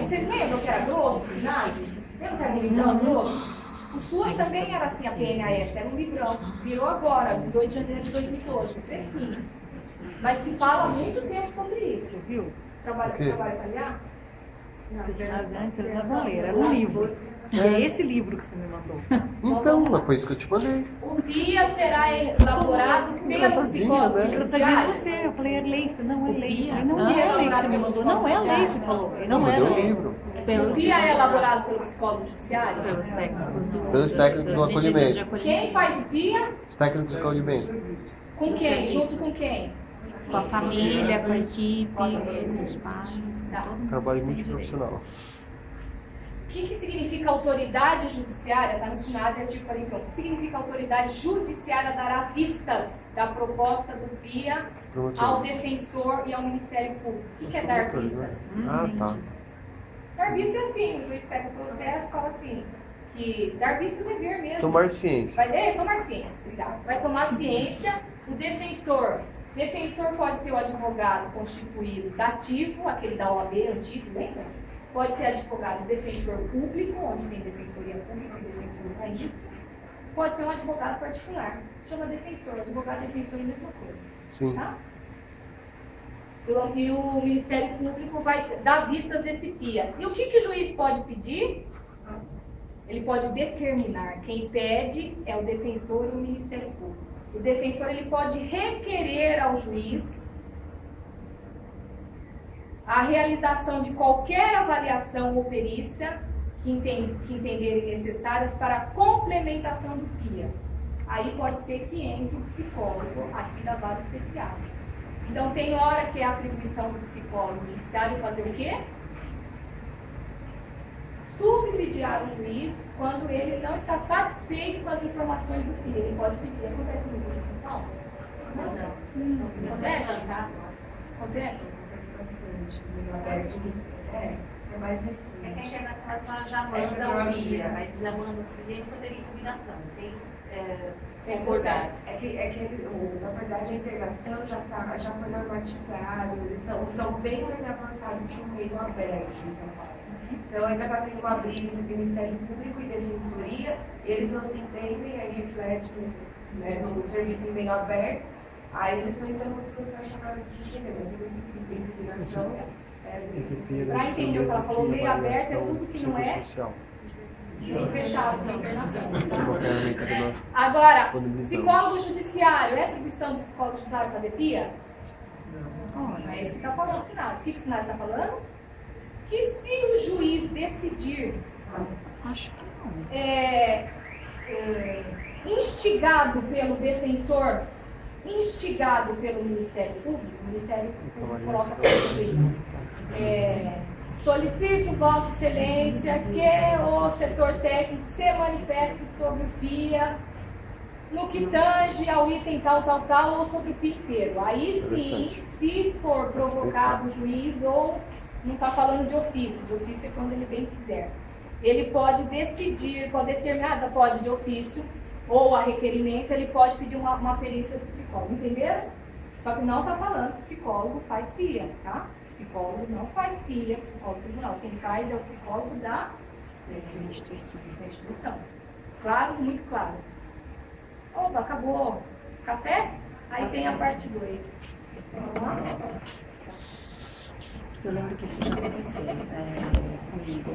[SPEAKER 1] Vocês lembram que era grosso o SINASE? Lembra que era um livrão grosso? O SUAS também era assim, a PNAS, era um livrão. Virou agora, 18 de janeiro de 2012, fresquinho. Mas se fala há muito tempo sobre isso.
[SPEAKER 7] Viu?
[SPEAKER 1] Trabalho italiano?
[SPEAKER 7] Antes era brasileira, era um livro. É esse livro que você me mandou.
[SPEAKER 2] Então, mas foi isso que eu te mandei.
[SPEAKER 1] O PIA será elaborado pelo psicólogo
[SPEAKER 2] né?
[SPEAKER 7] Eu falei você, eu falei, é lei, não é lei. Eu falei, não é a lei que você me mandou, não é a lei, você falou. Não é
[SPEAKER 2] Eu
[SPEAKER 7] a
[SPEAKER 2] mandei um
[SPEAKER 7] lei.
[SPEAKER 2] livro.
[SPEAKER 1] O PIA é elaborado pelo psicólogo judiciário?
[SPEAKER 4] Pelos técnicos
[SPEAKER 2] Pelos técnicos do acolhimento.
[SPEAKER 1] Quem faz o PIA?
[SPEAKER 2] Os técnicos do acolhimento.
[SPEAKER 1] Com quem? Junto com quem?
[SPEAKER 4] com a família, com a equipe, com os pais.
[SPEAKER 1] Tá.
[SPEAKER 2] Trabalho multiprofissional.
[SPEAKER 1] O que significa autoridade judiciária? Está no SUNASE, artigo 41. O que significa autoridade judiciária dará vistas da proposta do PIA ao defensor e ao Ministério Público? O que é dar vistas?
[SPEAKER 2] Ah, tá.
[SPEAKER 1] Dar vistas é assim, o juiz pega o processo e fala assim, que dar vistas é ver mesmo.
[SPEAKER 2] Tomar ciência.
[SPEAKER 1] Tomar ciência, obrigado. Vai tomar ciência, o defensor. Defensor pode ser o advogado constituído dativo, aquele da OAB antigo, lembra? Pode ser advogado defensor público, onde tem defensoria pública e defensor para isso. Pode ser um advogado particular, chama defensor. Advogado e defensor é a mesma coisa.
[SPEAKER 2] Sim.
[SPEAKER 1] Tá? E o Ministério Público vai dar vistas desse PIA. E o que o juiz pode pedir? Ele pode determinar. Quem pede é o defensor e o Ministério Público. O defensor ele pode requerer ao juiz a realização de qualquer avaliação ou perícia que entenderem necessárias para a complementação do PIA. Aí pode ser que entre o psicólogo aqui da vara especial. Então tem hora que é a atribuição do psicólogo judiciário fazer o quê? Subsidiar o juiz quando ele não está satisfeito com as informações do PIA. Ele pode pedir. Acontece no Rio de São Paulo? Não. Acontece? Tá? Acontece?
[SPEAKER 8] É mais recente.
[SPEAKER 6] É que a internacional já manda o PIA, mas já manda o PIA quando tem combinação. Tem concordar.
[SPEAKER 8] Na verdade, a integração já foi normatizada, eles estão bem mais avançados que o meio aberto em São Paulo. Então, ainda está tendo uma briga entre Ministério Público e Defensoria, eles não se entendem, aí reflete no serviço em meio aberto, aí eles estão entrando no processo agora de se entender, mas tem combinação.
[SPEAKER 1] Para entender o que ela falou, meio aberto é tudo que não é fechado na internação. Tá? Agora, psicólogo judiciário, é atribuição do psicólogo judiciário fazer PIA? Não é isso que está falando o SUNASE. O que o SUNASE está falando? Que se o juiz decidir,
[SPEAKER 7] Acho que
[SPEAKER 1] não. Instigado pelo defensor, instigado pelo Ministério Público, o Ministério Público coloca assim, juiz. Solicito Vossa Excelência que o setor técnico se manifeste sobre o PIA no que tange ao item tal, ou sobre o PIA inteiro. Aí sim, se for provocado o juiz ou não está falando de ofício é quando ele bem quiser. Ele pode decidir, pode determinar, pode de ofício ou a requerimento, ele pode pedir uma perícia do psicólogo, entenderam? Só que não está falando que psicólogo faz PIA, tá? Psicólogo não faz PIA, psicólogo tribunal. Quem faz é o psicólogo da instituição. Claro, muito claro. Opa, acabou. Café? Aí tem a parte 2. Vamos lá?
[SPEAKER 4] Eu lembro que isso já aconteceu comigo.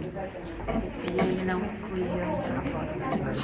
[SPEAKER 4] E ele não excluía os relatórios.